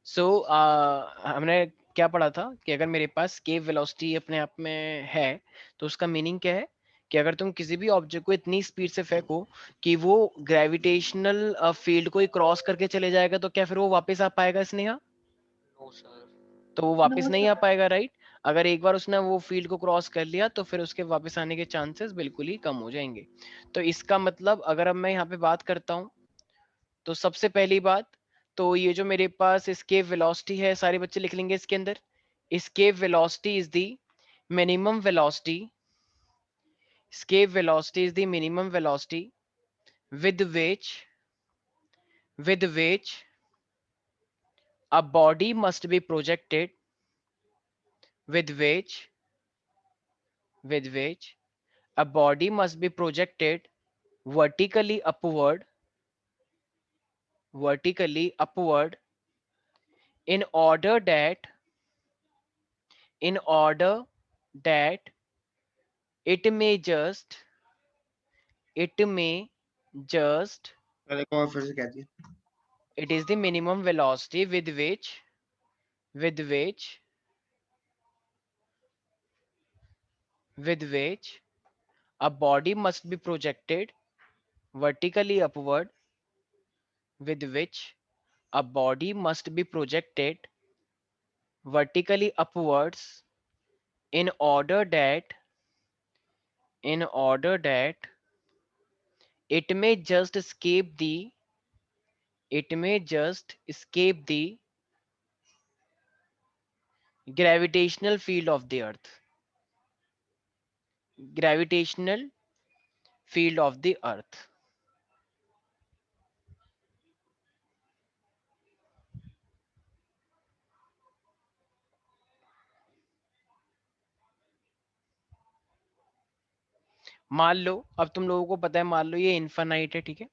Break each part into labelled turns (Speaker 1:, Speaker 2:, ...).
Speaker 1: सो हमने क्या पढ़ा था कि अगर मेरे पास escape वेलोसिटी अपने आप में है तो उसका मीनिंग क्या है कि अगर तुम किसी भी ऑब्जेक्ट को इतनी स्पीड से फेंको कि वो ग्रेविटेशनल फील्ड को ही क्रॉस करके चले जाएगा तो क्या फिर वो वापस आ पाएगा स्नेहा?
Speaker 2: No sir.
Speaker 1: तो वो वापस
Speaker 3: नो
Speaker 1: नहीं आ
Speaker 3: सर।
Speaker 1: पाएगा, राइट? अगर एक बार उसने वो फील्ड को क्रॉस कर लिया तो फिर उसके वापस आने के चांसेस बिल्कुल ही कम हो जाएंगे। तो इसका मतलब अगर अब मैं यहाँ पे बात करता हूँ तो सबसे पहली बात, तो ये जो मेरे पास escape velocity है सारे बच्चे लिख लेंगे इसके अंदर। escape velocity is the minimum velocity, escape velocity is the minimum velocity with which a body must be projected, with which a body must be projected vertically upward in order that in order that it may just it may just
Speaker 4: पहले कौन फिर से कहती है?
Speaker 1: it is the minimum velocity with which a body must be projected vertically upward, with which a body must be projected vertically upwards in order that in order that it may just escape the it may just escape the gravitational field of the earth, gravitational field of the earth। मान लो, अब तुम लोगों को पता है, मान लो ये infinite है, ठीक है?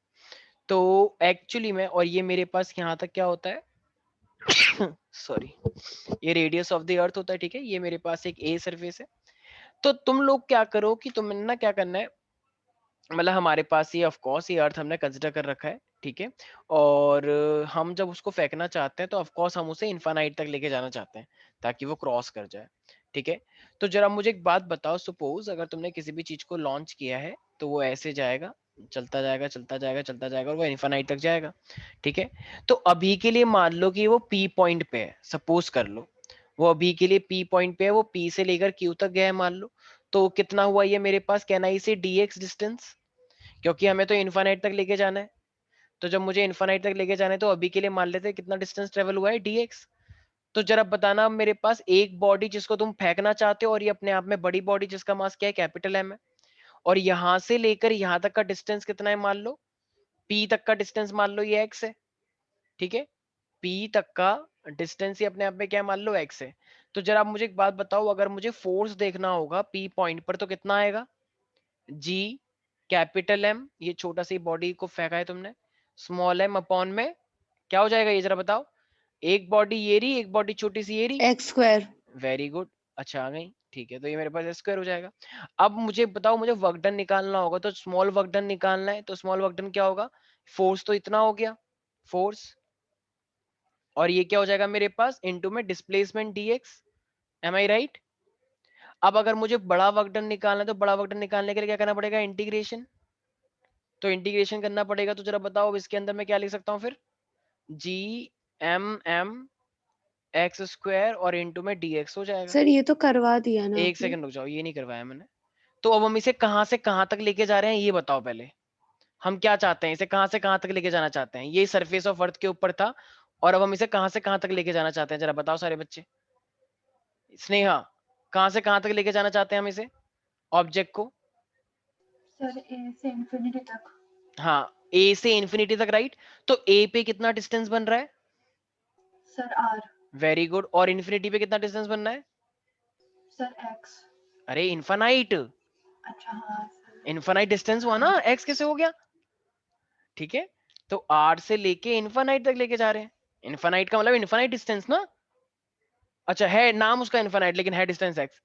Speaker 1: तो एक्चुअली में, और ये मेरे पास यहाँ तक क्या होता है सॉरी, ये रेडियस ऑफ द अर्थ होता है, ठीक है? ये मेरे पास एक ए सरफेस है। तो तुम लोग क्या करो कि तुमने ना क्या करना है, मतलब हमारे पास ये ऑफ कोर्स ये अर्थ हमने कंसिडर कर रखा है, ठीक है? और हम जब उसको फेंकना चाहते हैं तो ऑफ कोर्स हम उसे इन्फानाइट तक लेके जाना चाहते हैं ताकि वो क्रॉस कर जाए, ठीक है? तो जरा मुझे एक बात बताओ, सपोज अगर तुमने किसी भी चीज को लॉन्च किया है तो वो ऐसे जाएगा, चलता जाएगा चलता जाएगा चलता जाएगा और वो इन्फानाइट तक जाएगा, ठीक है? तो अभी के लिए मान लो कि वो पी पॉइंट पे है, सपोज कर लो वो अभी के लिए पी पॉइंट पे है, वो पी से लेकर क्यू तक गया है मान लो। तो कितना हुआ ये मेरे पास, कैन आई से dx डिस्टेंस, क्योंकि हमें तो इन्फानाइट तक लेके जाना है। तो जब मुझे इन्फानाइट तक लेके जाना है तो अभी के लिए मान लेते हैं कितना डिस्टेंस ट्रेवल हुआ है, dx। तो जरा बताना, अब मेरे पास एक बॉडी जिसको तुम फेंकना चाहते हो और ये अपने आप में बड़ी बॉडी जिसका मास क्या है, कैपिटल एम है, और यहां से लेकर यहां तक का डिस्टेंस कितना है, मान लो p तक का डिस्टेंस मान लो ये x है, ठीक है? p तक का डिस्टेंस ही अपने आप में क्या है, मान लो x है। तो जरा आप मुझे एक बात बताओ, अगर मुझे फोर्स देखना होगा p पॉइंट पर तो कितना आएगा, जी कैपिटल एम, ये छोटा सी बॉडी को फेंका है तुमने, स्मॉल एम अपॉन में क्या हो जाएगा ये जरा बताओ, एक बॉडी ये रही, एक बॉडी छोटी सी ये रही,
Speaker 3: एक्स स्क्वायर।
Speaker 1: वेरी गुड, अच्छा आ गई, ठीक है? तो ये मेरे पास स्क्वायर हो जाएगा। अब मुझे बताओ, मुझे वर्क डन निकालना होगा, तो स्मॉल वर्क डन निकालना है, तो स्मॉल वर्क डन क्या होगा, फोर्स तो इतना हो गया, फोर्स, और ये क्या हो जाएगा मेरे पास इनटू में डिस्प्लेसमेंट dx, एम आई राइट? अब अगर मुझे बड़ा वर्क डन निकालना है तो बड़ा वर्क डन निकालने के लिए क्या करना पड़ेगा, इंटीग्रेशन। तो इंटीग्रेशन करना पड़ेगा, तो जरा बताओ अब इसके अंदर मैं क्या लिख सकता हूँ फिर, जी एम एक्स स्क्वायर और इनटू में dx हो जाएगा।
Speaker 3: सर ये तो करवा दिया ना
Speaker 1: एक
Speaker 3: आपने।
Speaker 1: सेकंड रुक जाओ, ये नहीं करवाया मैंने। तो अब हम इसे कहां से कहां तक लेके जा रहे हैं ये बताओ पहले, हम क्या चाहते हैं, इसे कहां से कहां तक लेके जाना चाहते हैं? ये सरफेस ऑफ अर्थ के ऊपर था और अब हम इसे कहां से कहां तक लेके जाना चाहते हैं, जरा बताओ सारे बच्चे। स्नेहा, कहां से कहां तक लेके जाना चाहते हैं हम इसे, ऑब्जेक्ट को?
Speaker 5: सर ए से इंफिनिटी तक।
Speaker 1: हाँ, ए से इंफिनिटी तक, राइट? तो ए पे कितना डिस्टेंस बन रहा है,
Speaker 5: सर आर।
Speaker 1: वेरी गुड, और इंफिनिटी पे कितना डिस्टेंस बनना है?
Speaker 5: Sir x.
Speaker 1: अरे इन्फानाइट,
Speaker 5: अच्छा हाँ सर।
Speaker 1: इन्फानाइट डिस्टेंस हुआ ना, एक्स कैसे हो गया, ठीक है? तो आर से लेके इन्फानाइट तक लेके जा रहे हैं, इन्फानाइट का मतलब इन्फानाइट डिस्टेंस ना। अच्छा, है नाम उसका इन्फानाइट लेकिन है distance x,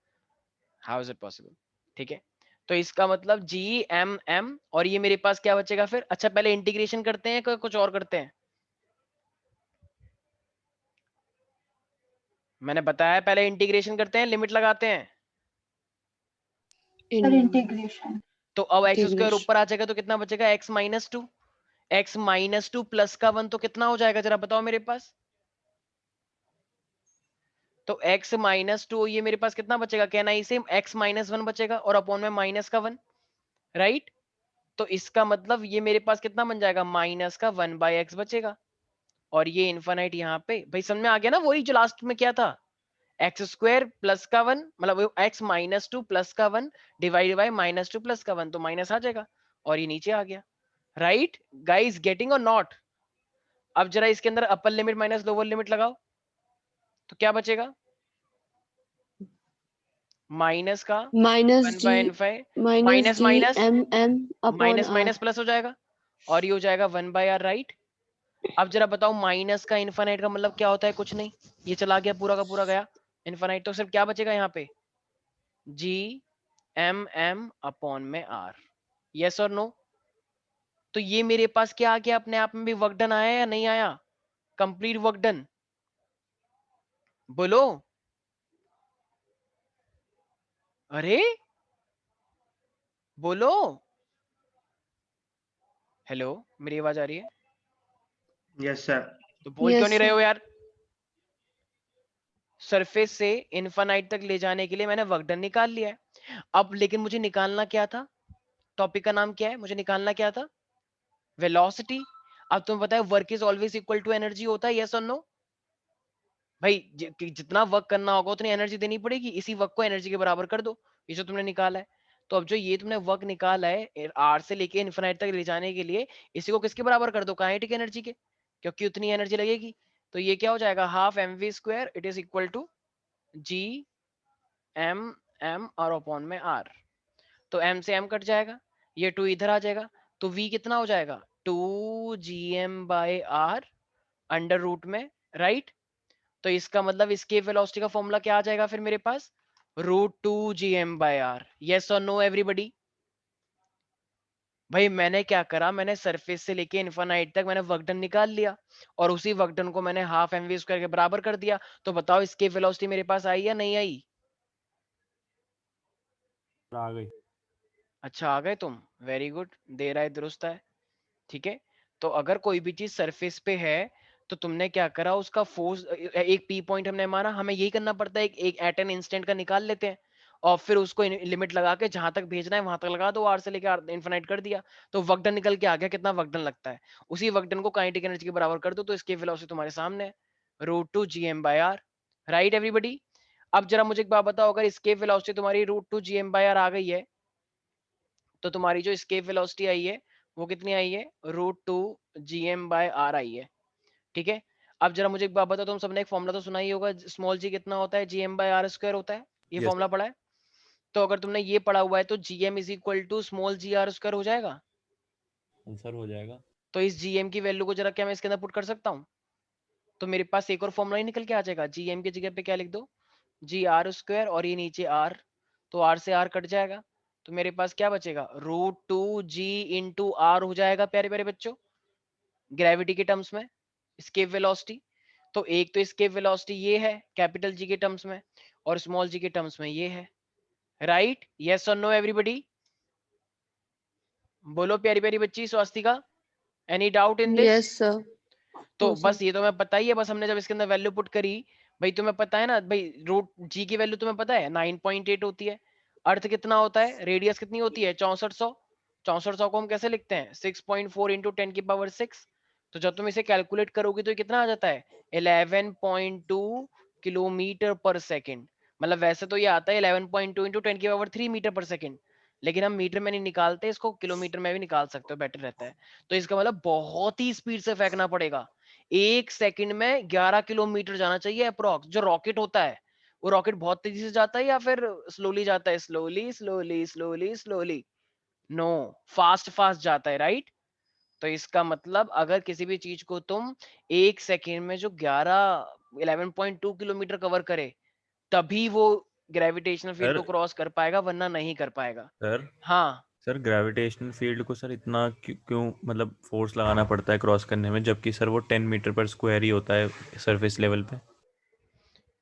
Speaker 1: how is it possible, ठीक है? तो इसका मतलब जी एम एम, और ये मेरे पास क्या बचेगा फिर? अच्छा पहले इंटीग्रेशन करते हैं, कुछ और करते हैं? मैंने बताया पहले इंटीग्रेशन करते हैं, लिमिट लगाते हैं।
Speaker 5: Sir integration.
Speaker 1: तो अब एक्स स्क्वायर
Speaker 2: इंटीग्रेशन
Speaker 1: ऊपर आ जाएगा तो कितना बचेगा, x minus two. X minus two plus का 1 तो कितना हो जाएगा जरा बताओ मेरे पास। तो x माइनस टू, ये मेरे पास कितना बचेगा, कहना इसे x माइनस 1 बचेगा और अपॉन में माइनस का 1, राइट। तो इसका मतलब ये मेरे पास कितना बन जाएगा, माइनस का 1/x बचेगा। और ये इन्फानाइट यहाँ पे, भाई समझ में आ गया ना, वही जो लास्ट में क्या था, एक्स स्क्वायर प्लस का 1, मतलब एक्स माइनस टू प्लस का 1 divide by minus two plus का 1, तो माइनस आ जाएगा और ये नीचे आ गया, right guys, getting or not. अब जरा इसके अंदर upper limit minus lower limit लगाओ तो क्या बचेगा, माइनस का
Speaker 2: minus
Speaker 1: 1/n5
Speaker 2: minus
Speaker 1: minus
Speaker 2: G
Speaker 1: minus
Speaker 2: M M upon
Speaker 1: minus
Speaker 2: R.
Speaker 1: Minus plus हो जाएगा और ये हो जाएगा 1/r, राइट। अब जरा बताओ माइनस का इन्फानाइट का मतलब क्या होता है, कुछ नहीं, ये चला गया पूरा का पूरा गया इन्फानाइट, तो सिर्फ क्या बचेगा यहाँ पे, जी एम एम अपॉन में आर, यस और नो। तो ये मेरे पास क्या आ गया, अपने आप में भी वर्क डन आया या नहीं आया, कंप्लीट वर्क डन, बोलो। अरे बोलो, हेलो, मेरी आवाज आ रही है,
Speaker 4: यस सर।
Speaker 1: तो बोल क्यों
Speaker 2: यस
Speaker 1: नहीं रहे
Speaker 2: सर।
Speaker 1: हो यार। सरफेस से इन्फानाइट तक ले जाने के लिए मैंने वर्क डन निकाल लिया है। अब लेकिन मुझे निकालना क्या था, टॉपिक का नाम क्या है, मुझे निकालना क्या था, वेलोसिटी। अब तुम्हें पता है work is always equal to energy होता है, यस और नो। भाई जितना वर्क करना होगा उतनी एनर्जी देनी पड़ेगी, इसी वर्क को एनर्जी के बराबर कर दो, ये जो तुमने निकाला है। तो अब जो ये तुमने वर्क निकाला है आर से लेके इन्फिनाइट तक ले जाने के लिए, इसी को किसके बराबर कर दो, काइनेटिक एनर्जी के, क्योंकि उतनी एनर्जी लगेगी। तो ये क्या हो जाएगा, half M V square it is equal to G M M और अपॉन में आर। तो m से m कट जाएगा, ये 2 इधर आ जाएगा, तो v कितना हो जाएगा, 2gm/r अंडर रूट में, राइट। तो इसका मतलब escape velocity का फॉर्मूला क्या आ जाएगा फिर मेरे पास, √2gm/r, यस और नो एवरीबॉडी। भाई मैंने क्या करा, मैंने सरफेस से लेके इन्फानाइट तक मैंने वर्क डन निकाल लिया और उसी वर्क डन को मैंने हाफ एम वी स्क्वायर के बराबर कर दिया। तो बताओ escape velocity मेरे पास आई या नहीं आई,
Speaker 3: आ गई।
Speaker 1: अच्छा आ गए तुम, वेरी गुड, दे रहा है दुरुस्त है, ठीक है। तो अगर कोई भी चीज सरफेस पे है तो तुमने क्या करा, उसका फोर्स एक पी पॉइंट हमने माना, हमें यही करना पड़ता है, एक एट एन इंस्टेंट का निकाल लेते हैं और फिर उसको लिमिट लगा के जहां तक भेजना है वहां तक लगा दो, आर से लेके आर इन्फिनाइट कर दिया, तो वर्क डन निकल के आ गया, कितना वर्क डन लगता है, उसी वर्क डन को काइनेटिक एनर्जी के बराबर कर दो, तो इसके वेलोसिटी तुम्हारे सामने है, √2gm/r, राइट एवरीबॉडी। अब जरा मुझे एक बात बताओ, अगर escape velocity तुम्हारी √2gm/r आ गई है, तो तुम्हारी जो escape velocity आई है वो कितनी आई है, √2gm/r आई है, ठीक है। अब जरा मुझे एक बात बताओ, तुम सबने एक फॉर्मूला तो सुना ही होगा, स्मॉल जी कितना होता है, gm/r² होता है, ये
Speaker 3: यस
Speaker 1: फॉर्मूला पढ़ा है। तो अगर तुमने ये पढ़ा हुआ है तो gm is equal to small g r² हो जाएगा।
Speaker 3: आंसर हो जाएगा।
Speaker 1: तो इस gm की वैल्यू को जरा क्या मैं इसके अंदर पुट कर सकता हूँ, तो मेरे पास एक और फॉर्मूला ही निकल के आ जाएगा, gm की जगह पे क्या लिख दो, gr² और ये नीचे r, तो r से r कट जाएगा, तो मेरे पास क्या बचेगा, √2g/r हो जाएगा प्यारे प्यारे बच्चों, ग्रेविटी के टर्म्स में, escape velocity। तो एक तो escape velocity ये है कैपिटल जी के टर्म्स में और स्मॉल जी के टर्म्स में ये है, राइट, यस और नो एवरीबॉडी, बोलो प्यारी प्यारी बच्ची Swastika, any doubt in this.
Speaker 2: Yes sir.
Speaker 1: तो
Speaker 2: नो सर।
Speaker 1: बस ये तो मैं पता ही है, बस हमने जब इसके अंदर वैल्यू पुट करी, भाई तुम्हें पता है ना, भाई रूट जी की वैल्यू तुम्हें पता है 9.8 होती है, अर्थ कितना होता है, रेडियस कितनी होती है 6400, 6400 को हम कैसे लिखते हैं 6.4 इंटू 10⁶, तो जब तुम इसे कैलकुलेट करोगे तो ये कितना आ जाता है 11.2 किलोमीटर पर सेकेंड, मतलब वैसे तो ये आता है 11.2 इंटू 10⁻³ मीटर पर सेकेंड, लेकिन हम मीटर में नहीं निकालते इसको, किलोमीटर में भी निकाल सकते हो, बेटर रहता है। तो इसका मतलब बहुत ही स्पीड से फेंकना पड़ेगा, 1 सेकंड में 11 किलोमीटर जाना चाहिए अप्रोक्स। जो रॉकेट होता है वो रॉकेट बहुत तेजी से जाता है या फिर स्लोली जाता है, slowly slowly slowly slowly, no, fast fast जाता है, राइट। तो इसका मतलब अगर किसी भी चीज को तुम 1 सेकंड में जो 11.2 किलोमीटर कवर करे तभी वो ग्रेविटेशनल फील्ड
Speaker 3: सर
Speaker 1: को क्रॉस कर पाएगा, वरना नहीं कर पाएगा।
Speaker 3: सर
Speaker 1: हाँ
Speaker 3: सर ग्रेविटेशनल फील्ड को सर इतना क्यों मतलब फोर्स लगाना पड़ता है क्रॉस करने में, जबकि सर वो 10 मीटर पर स्क्वायर ही होता है सरफेस लेवल पे।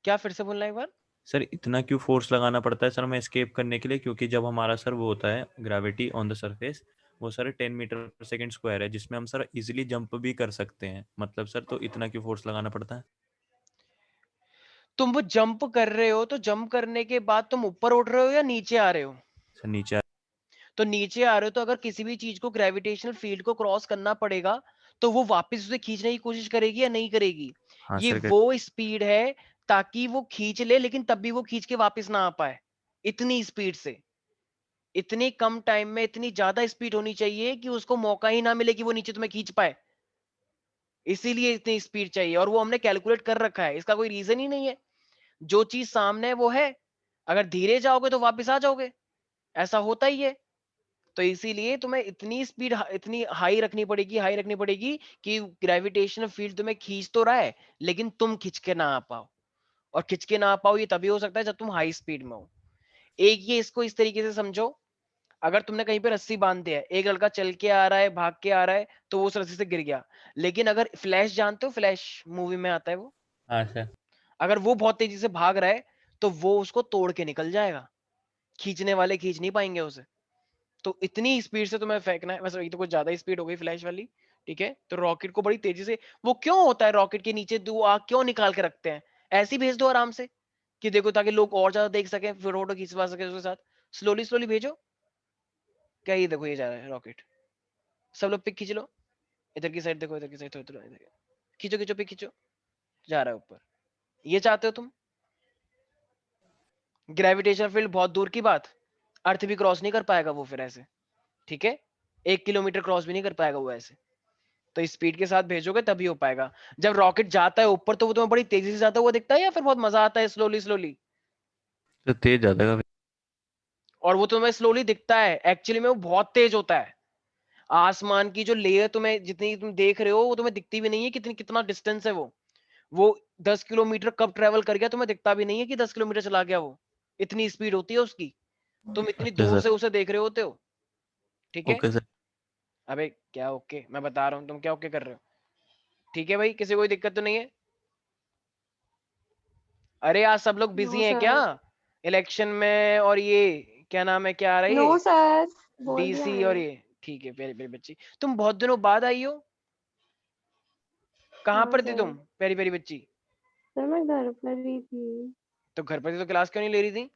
Speaker 1: क्या फिर से बोलना एक बार?
Speaker 3: सर इतना क्यों फोर्स लगाना पड़ता है सर हमें एस्केप करने के लिए? क्योंकि जब हमारा सर वो होता है ग्रेविटी ऑन द सरफेस, वो सर 10 मीटर पर सेकंड स्क्वायर है, जिसमें हम सर इजीली जंप भी कर सकते हैं। मतलब सर तो इतना क्यों फोर्स लगाना पड़ता है?
Speaker 1: तुम वो जंप कर रहे हो तो जंप करने के बाद तुम ऊपर उठ रहे हो या नीचे आ रहे हो?
Speaker 3: सर नीचे
Speaker 1: तो नीचे आ रहे हो तो अगर किसी भी चीज को ग्रेविटेशनल फील्ड को क्रॉस करना पड़ेगा तो वो वापस उसे खींचने की कोशिश करेगी या नहीं करेगी?
Speaker 3: हाँ
Speaker 1: ये
Speaker 3: सर
Speaker 1: वो स्पीड है ताकि वो खींच ले, लेकिन तब भी वो खींच के वापस ना आ पाए। इतनी स्पीड से, इतने कम टाइम में इतनी ज्यादा स्पीड होनी चाहिए कि उसको मौका ही ना मिले कि वो नीचे तुम्हें खींच पाए। इसीलिए इतनी स्पीड चाहिए और वो हमने कैलकुलेट कर रखा है, इसका कोई रीजन ही नहीं है। जो चीज सामने है वो है, अगर धीरे जाओगे तो वापस आ जाओगे, ऐसा होता ही है। तो इसीलिए तुम्हें इतनी स्पीड इतनी हाई रखनी पड़ेगी कि ग्रेविटेशनल फील्ड तुम्हें खींच तो रहा है लेकिन तुम खिंच के ना आ पाओ। और खिंच के ना आ पाओ ये तभी हो सकता है जब तुम हाई स्पीड में हो। एक ये इसको इस तरीके से समझो, अगर तुमने कहीं पे रस्सी बांध दी है, एक लड़का चल के आ रहा है, भाग के आ रहा है, तो वो उस रस्सी से गिर गया। लेकिन अगर फ्लैश जानते हो, फ्लैश मूवी में आता है वो,
Speaker 3: हाँ सर
Speaker 1: अगर वो बहुत तेजी से भाग रहा है तो वो उसको तोड़ के निकल जाएगा, खींचने वाले खींच नहीं पाएंगे उसे। तो इतनी स्पीड से तुम्हें फेंकना है, वैसे ये तो कुछ ज्यादा ही स्पीड हो गई फ्लैश वाली, ठीक है। तो रॉकेट को बड़ी तेजी से, वो क्यों होता है रॉकेट के नीचे दो आग क्यों निकाल के रखते हैं? ऐसे ही भेज दो आराम से कि देखो, ताकि लोग और ज्यादा देख सकें, फिर फोटो खिंचवा सके उसके साथ। स्लोली स्लोली भेजो। क्या ये देखो, ये जा रहा है रॉकेट, सब लोग पिक खींच लो। इधर की साइड देखो, इधर की साइड थोड़ा थोड़ा इधर खींचो खींचो, पिक खींचो, जा रहा है ऊपर। ये चाहते हो तुम? ग्रेविटेशन फील्ड बहुत दूर की बात, अर्थ भी क्रॉस नहीं कर पाएगा वो फिर ऐसे, ठीक है। 1 किलोमीटर क्रॉस भी नहीं कर पाएगा वो ऐसे। तो स्पीड के साथ भेजोगे तभी हो पाएगा। जब रॉकेट जाता है ऊपर तो वो तुम्हें बड़ी तेजी से जाता हुआ दिखता है या फिर बहुत मजा आता है स्लोली स्लोली?
Speaker 3: तो तेज ज्यादा का
Speaker 1: और वो तुम्हें स्लोली दिखता है, एक्चुअली में वो बहुत तेज होता है। आसमान की जो लेयर तुम्हें जितनी तुम देख रहे हो वो तुम्हें दिखती भी नहीं है कितनी कितना डिस्टेंस है वो 10 किलोमीटर कब ट्रेवल कर गया तुम्हें दिखता भी नहीं है कि 10 किलोमीटर चला गया वो। इतनी स्पीड होती है उसकी, तुम इतनी
Speaker 3: ओके
Speaker 1: दूर
Speaker 3: सर
Speaker 1: से उसे देख रहे होते हो, ठीक है।
Speaker 3: ओके सर
Speaker 1: अबे क्या ओके, मैं बता रहा हूँ तुम क्या ओके कर रहे हो। ठीक है भाई, किसी को कोई दिक्कत तो नहीं है? अरे आज सब लोग बिजी
Speaker 2: नो
Speaker 1: हैं क्या
Speaker 2: सर,
Speaker 1: इलेक्शन में? और ये क्या नाम है, क्या आ रहा है
Speaker 2: नो
Speaker 1: ये
Speaker 2: सर, बोल दिया
Speaker 1: डीसी और
Speaker 2: मैंने।
Speaker 1: ये, ठीक है। प्यारी प्यारी बच्ची, तुम बहुत दिनों बाद आई हो, कहाँ
Speaker 2: हाँ
Speaker 1: पर थी
Speaker 2: सर।
Speaker 1: तुम प्यारी प्यारी बच्ची?
Speaker 2: सर मैं घर पर ही थी।
Speaker 1: तो घर पर थी तो क्लास क्यों नहीं ले रही थी?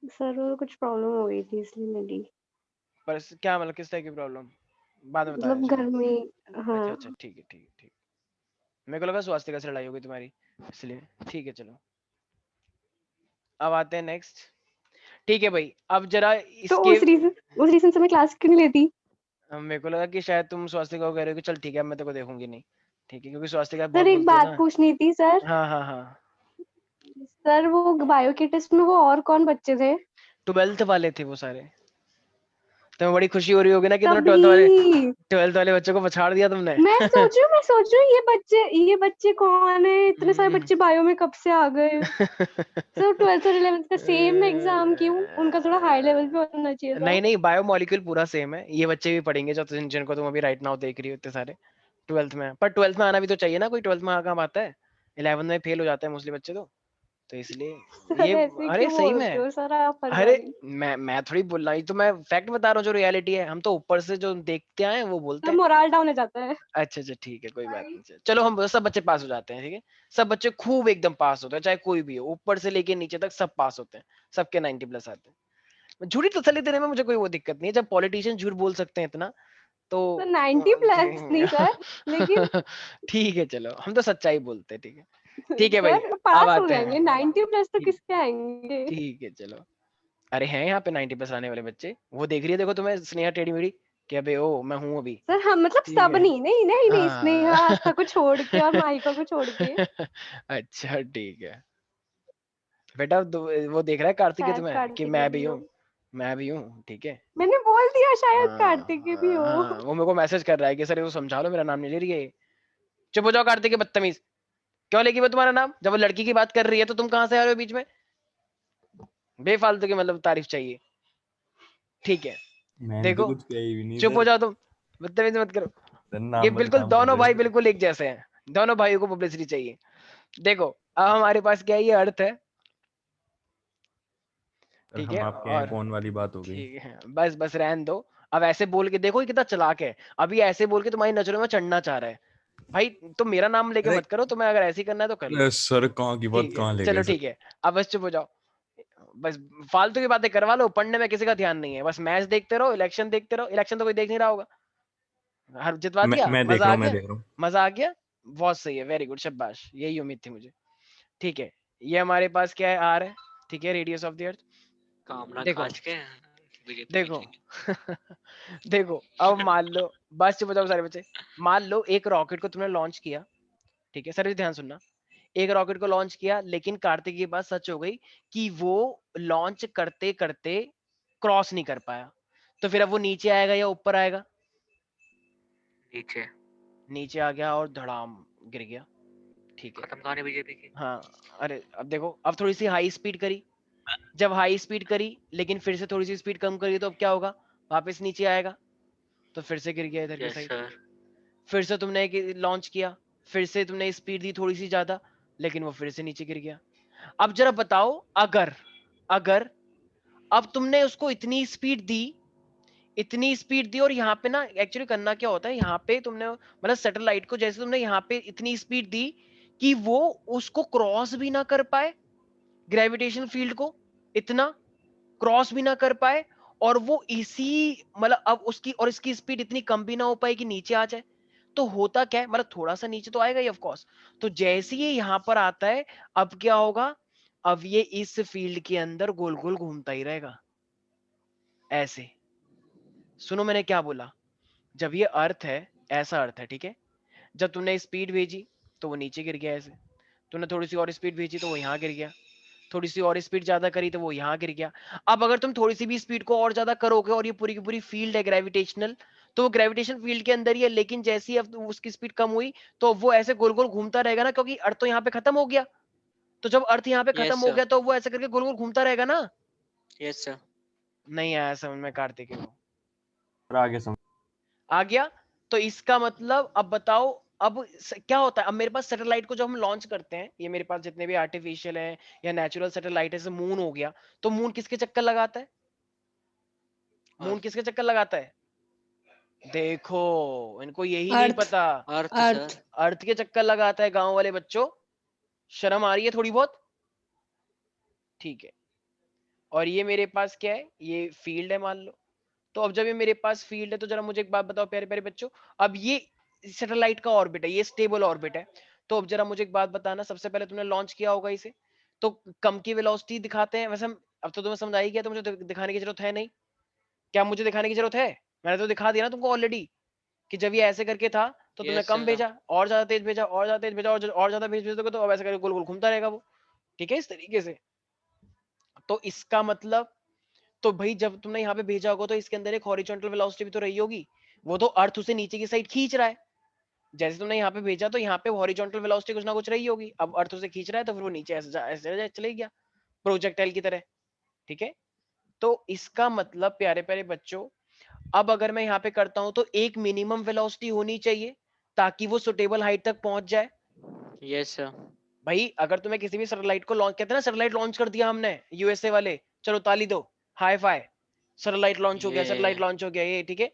Speaker 2: सर वो कुछ प्रॉब्लम हो गई थी इसलिए नहीं ली।
Speaker 1: पर क्या मतलब किस तरह की प्रॉब्लम? बाद में बताया,
Speaker 2: मतलब
Speaker 1: चलो।
Speaker 2: घर में।
Speaker 1: अच्छा
Speaker 2: हाँ
Speaker 1: अच्छा, ठीक है ठीक है ठीक। मेरे को लगा स्वास्थ्य से लड़ाई हो गई तुम्हारी, इसलिए। ठीक है चलो, अब आते हैं नेक्स्ट। ठीक है भाई, अब जरा
Speaker 2: तो
Speaker 1: इसके,
Speaker 2: उस रीजन से मैं क्लास क्यों नहीं लेती?
Speaker 1: मेरे को लगा कि शायद तुम स्वास्थ्य को कह रहे हो कि चल ठीक है अब मैं तेरे को देखूंगी नहीं, ठीक है, क्योंकि स्वास्थ्य बहुत
Speaker 2: सर एक
Speaker 1: बोलती है
Speaker 2: बात
Speaker 1: ना।
Speaker 2: पूछनी थी सर।
Speaker 1: हाँ हाँ हाँ।
Speaker 2: सर वो बायो के टेस्ट में वो और कौन बच्चे थे?
Speaker 1: 12th वाले थे वो सारे। तुम्हें बड़ी खुशी हो रही होगी ना कि तुमने
Speaker 2: तभी
Speaker 1: 12th वाले बच्चों को पछाड़ दिया तुमने।
Speaker 2: मैं सोच रही हूँ ये बच्चे कौन है? इतने सारे बच्चे बायो में कब से आ गए? सर 12th और 11th का सेम एग्जाम क्यों? उनका थोड़ा हाई लेवल पे होना चाहिए था।
Speaker 1: नहीं नहीं, बायो मॉलिक्यूल पूरा सेम है, ये बच्चे भी पढ़ेंगे जो जिनको तुम अभी राइट नाउ देख रही हो इतने सारे 12th में। पर 12th में आना भी तो चाहिए ना, कोई 12th में कहाँ आता है? 11th में फेल हो जाते हैं मोस्टली बच्चे तो इसलिए ये।
Speaker 2: सर ऐसे
Speaker 1: अरे
Speaker 2: क्यों
Speaker 1: सही
Speaker 2: बोलते
Speaker 1: में,
Speaker 2: हो सर आप हर
Speaker 1: अरे
Speaker 2: बारी?
Speaker 1: मैं थोड़ी बोल रहा हूँ, ये तो मैं फैक्ट बता रहा हूँ जो रियलिटी है। हम तो ऊपर से जो देखते आए हैं वो बोलते
Speaker 2: सर
Speaker 1: हैं।
Speaker 2: मोरल डाउन हो जाता है।
Speaker 1: अच्छा अच्छा ठीक है, कोई बात नहीं। चलो हम सब बच्चे पास हो जाते हैं, ठीक है। सब बच्चे खूब एकदम पास होते हैं, चाहे कोई भी हो, ऊपर से लेके नीचे तक सब पास होते हैं, सबके 90+ आते हैं। झूठी तसल्ली देने में मुझे कोई वो दिक्कत नहीं है, जब पॉलिटिशियन झूठ बोल सकते हैं इतना तो।
Speaker 2: सर 90+ नहीं सर, लेकिन
Speaker 1: ठीक है चलो, हम तो सच्चाई बोलते हैं, ठीक है। ठीक है भाई,
Speaker 2: सर
Speaker 1: अब
Speaker 2: पास हो
Speaker 1: आते
Speaker 2: जाएंगे।
Speaker 1: हैं।
Speaker 2: 90+ तो
Speaker 1: ठीक
Speaker 2: किसके आएंगे?
Speaker 1: ठीक है चलो। अरे हैं यहाँ पे 90+ आने वाले बच्चे, वो देख रही है देखो तुम्हें स्नेहा टेढ़ी मेढ़ी कि अबे ओ मैं हूँ अभी।
Speaker 2: सर हम मतलब
Speaker 1: ठीक
Speaker 2: सब
Speaker 1: है,
Speaker 2: नहीं नहीं नहीं नहीं, स्नेहा
Speaker 1: हाँ।
Speaker 2: आस्था को छोड़ के और माहिका को छोड़ के।
Speaker 1: अच्छा ठीक है बेटा, वो देख रहा है कार्तिक
Speaker 2: शायद
Speaker 1: तुम्हें कि
Speaker 2: कार्तिकेय
Speaker 1: मैं भी
Speaker 2: भी हो।
Speaker 1: हूँ, मैं भी हूँ, ठीक है।
Speaker 2: मैंने बोल दिया शायद कार्तिकेय भी
Speaker 1: हाँ
Speaker 2: हो।
Speaker 1: हाँ, वो मेरे को मैसेज कर रहा है कि सर इसको समझा लो, मेरा नाम नहीं ले रही है ये। चुप हो जाओ कार्तिक, बदतमीज। क्यों लेगी वो तुम्हारा नाम? जब वो लड़की की बात कर रही है तो तुम कहाँ से आ रहे हो बीच में? बेफालतू की मतलब तारीफ चाहिए, ठीक है।
Speaker 3: मैंने तो
Speaker 1: देखो,
Speaker 3: कुछ किया ही भी नहीं
Speaker 1: चुप हो
Speaker 3: सर।
Speaker 1: जाओ तुम, बदतमीजी मत करो।
Speaker 3: सर
Speaker 1: ये
Speaker 3: नाम
Speaker 1: बिल्कुल
Speaker 3: बदनाम कर
Speaker 1: दोनों
Speaker 3: रहे
Speaker 1: भाई
Speaker 3: हैं सर।
Speaker 1: बिल्कुल एक जैसे हैं, दोनों भाइयों को पब्लिसिटी चाहिए। देखो अब हमारे पास क्या है, ये अर्थ है,
Speaker 3: सर
Speaker 1: ठीक
Speaker 3: हम
Speaker 1: है,
Speaker 3: आपके हैं
Speaker 1: और
Speaker 3: कौन वाली बात हो गई।
Speaker 1: ठीक है बस बस रहने दो। अब ऐसे बोल के देखो ये कितना चालाक है, अभी ऐसे बोल के तुम्हारी नजरों में चढ़ना चाह रहा है। भाई तो मेरा नाम लेके
Speaker 3: अरे
Speaker 1: मत करो, तुम्हें अगर ऐसे ही करना है तो कर लो।
Speaker 3: सर कहाँ की बात
Speaker 1: ठीक
Speaker 3: कहाँ
Speaker 1: है
Speaker 3: ले
Speaker 1: चलो
Speaker 3: गए सर।
Speaker 1: ठीक है, अब बस चुप हो जाओ, बस फालतू की बातें करवा लो, पढ़ने में किसी का ध्यान नहीं है, बस मैच देखते रहो, इलेक्शन देखते रहो, इलेक्शन तो कोई देख नहीं रहा होगा, हर जितवा दिया,
Speaker 3: मैं देख
Speaker 1: मजा
Speaker 3: रहा
Speaker 1: आ
Speaker 3: हूँ, मैं
Speaker 1: गया,
Speaker 3: देख रहा हूँ।
Speaker 1: मजा आ गया, बहुत सही है, वेरी गुड, शाबाश, यही उम्मीद थी मुझे। ठीक है, ये हमारे पास क्या है, आर है, ठीक है, रेडियस ऑफ द अर्थ।
Speaker 6: कामना
Speaker 1: देखो
Speaker 6: काज के बीजेपी
Speaker 1: देखो
Speaker 6: जीतेगी।
Speaker 1: देखो अब मान लो, बस चुप हो जाओ सारे बच्चे, मान लो एक रॉकेट को तुमने लॉन्च किया, ठीक है, सर ध्यान सुनना, एक रॉकेट को लॉन्च किया, लेकिन कार्तिक की बात सच हो गई कि वो लॉन्च करते करते क्रॉस नहीं कर पाया, तो फिर अब वो नीचे आएगा या ऊपर आएगा?
Speaker 6: नीचे
Speaker 1: नीचे आ गया और धड़ाम गिर गया, ठीक है।
Speaker 6: खत्म कहानी बीजेपी की।
Speaker 1: हाँ, अरे अब देखो, अब थोड़ी सी हाई स्पीड करी, जब हाई स्पीड करी लेकिन फिर से थोड़ी सी स्पीड कम करी, तो अब क्या होगा, वापस नीचे आएगा, तो फिर से गिर गया इधर की
Speaker 6: यस
Speaker 1: साइड।
Speaker 6: सर।
Speaker 1: फिर से तुमने एक लॉन्च किया, फिर से तुमने स्पीड दी थोड़ी सी ज्यादा, लेकिन वो फिर से नीचे गिर गया। अब जरा बताओ, अगर अगर अब तुमने उसको इतनी स्पीड दी, और यहाँ पे ना एक्चुअली करना क्या होता है, यहाँ पे तुमने मतलब सैटेलाइट को जैसे तुमने यहाँ पे इतनी स्पीड दी कि वो उसको क्रॉस भी ना कर पाए, ग्रेविटेशन फील्ड को इतना क्रॉस भी ना कर पाए, और वो इसी मतलब अब उसकी और इसकी स्पीड इतनी कम भी ना हो पाए कि नीचे आ जाए, तो होता क्या है, मतलब थोड़ा सा नीचे तो आएगा ही ऑफ कोर्स। तो जैसे ही यहाँ पर आता है, अब क्या होगा, अब ये इस फील्ड के अंदर गोल गोल घूमता ही रहेगा ऐसे। सुनो मैंने क्या बोला, जब ये अर्थ है, ऐसा अर्थ है, ठीक है, जब तुमने स्पीड भेजी तो वो नीचे गिर गया ऐसे, तूने थोड़ी सी और स्पीड भेजी तो वो यहाँ गिर गया, थोड़ी सी और स्पीड ज्यादा करी तो वो यहाँ गिर गया। अब अगर तुम थोड़ी सी भी स्पीड को और ज्यादा करोगे, और ये पूरी की पूरी फील्ड है ग्रेविटेशनल, तो वो ग्रेविटेशन फील्ड के अंदर ही है, लेकिन जैसे ही अब उसकी स्पीड कम हुई, तो वो ऐसे गोल गोल घूमता रहेगा ना, क्योंकि अर्थ तो यहाँ पे खत्म हो गया, तो जब अर्थ यहाँ पे खत्म
Speaker 6: यस
Speaker 1: हो
Speaker 6: सर।
Speaker 1: गया तो वो ऐसे करके गोल गोल घूमता रहेगा ना।
Speaker 6: Yes sir.
Speaker 1: नहीं आया समझ में कार्तिक को?
Speaker 3: आगे समझ।
Speaker 1: आ गया। तो इसका मतलब अब बताओ, अब क्या होता है, अब मेरे पास सैटेलाइट को जब हम लॉन्च करते हैं, ये मेरे पास जितने भी आर्टिफिशियल है या नेचुरल सैटेलाइट है, जैसे मून हो गया, तो मून किसके चक्कर लगाता है, मून किसके चक्कर लगाता है? देखो, इनको यही नहीं
Speaker 2: अर्थ
Speaker 1: पता,
Speaker 6: अर्थ
Speaker 2: अर्थ
Speaker 6: सर।
Speaker 1: अर्थ के चक्कर लगाता है गांव वाले बच्चों, शर्म आ रही है थोड़ी बहुत? ठीक है, और ये मेरे पास क्या है, ये फील्ड है मान लो। तो अब जब ये मेरे पास फील्ड है, तो जरा मुझे एक बात बताओ प्यारे प्यारे बच्चों, अब ये सैटेलाइट का ऑर्बिट है, ये स्टेबल ऑर्बिट है, तो अब जरा मुझे एक बात बताना, सबसे पहले तुमने लॉन्च किया होगा इसे, तो कम की वेलोसिटी दिखाते हैं वैसे अब तो तुम्हें समझ आई गया, तो मुझे दिखाने की जरूरत है नहीं, क्या मुझे दिखाने की जरूरत है? मैंने तो दिखा दिया ना तुमको ऑलरेडी, कि जब ये ऐसे करके था तो तुमने
Speaker 6: यस
Speaker 1: कम
Speaker 6: सर।
Speaker 1: भेजा, और ज्यादा तेज भेजा, और ज्यादा तेज भेजा, और ज्यादा भेज दोगे तो अब ऐसे करके गोल गोल घूमता रहेगा वो, ठीक है, इस तरीके से। तो इसका मतलब, तो भाई जब तुमने यहाँ पे भेजा होगा तो इसके अंदर एक हॉरिजॉन्टल वेलोसिटी भी तो रही होगी, वो तो अर्थ उसे नीचे की साइड खींच रहा है, जैसे तुमने यहाँ पे भेजा तो यहाँ पे हॉरिजॉन्टल वेलोसिटी कुछ ना कुछ रही होगी, अब अर्थ उसे खींच रहा है तो फिर वो नीचे ऐसे चले गया प्रोजेक्टाइल की तरह, ठीक है। तो इसका मतलब प्यारे प्यारे बच्चों, अब अगर मैं यहाँ पे करता हूँ तो एक मिनिमम वेलोसिटी होनी चाहिए ताकि वो सुटेबल हाइट तक पहुंच जाए।
Speaker 6: Yes sir.
Speaker 1: भाई अगर तुम्हें किसी भी सैटेलाइट को लॉन्च, कहते हैं ना सैटेलाइट लॉन्च कर दिया हमने यूएसए वाले, चलो ताली दो, हाई फाई, सैटेलाइट लॉन्च हो गया, सैटेलाइट
Speaker 6: ये
Speaker 1: लॉन्च हो गया, ये ठीक है।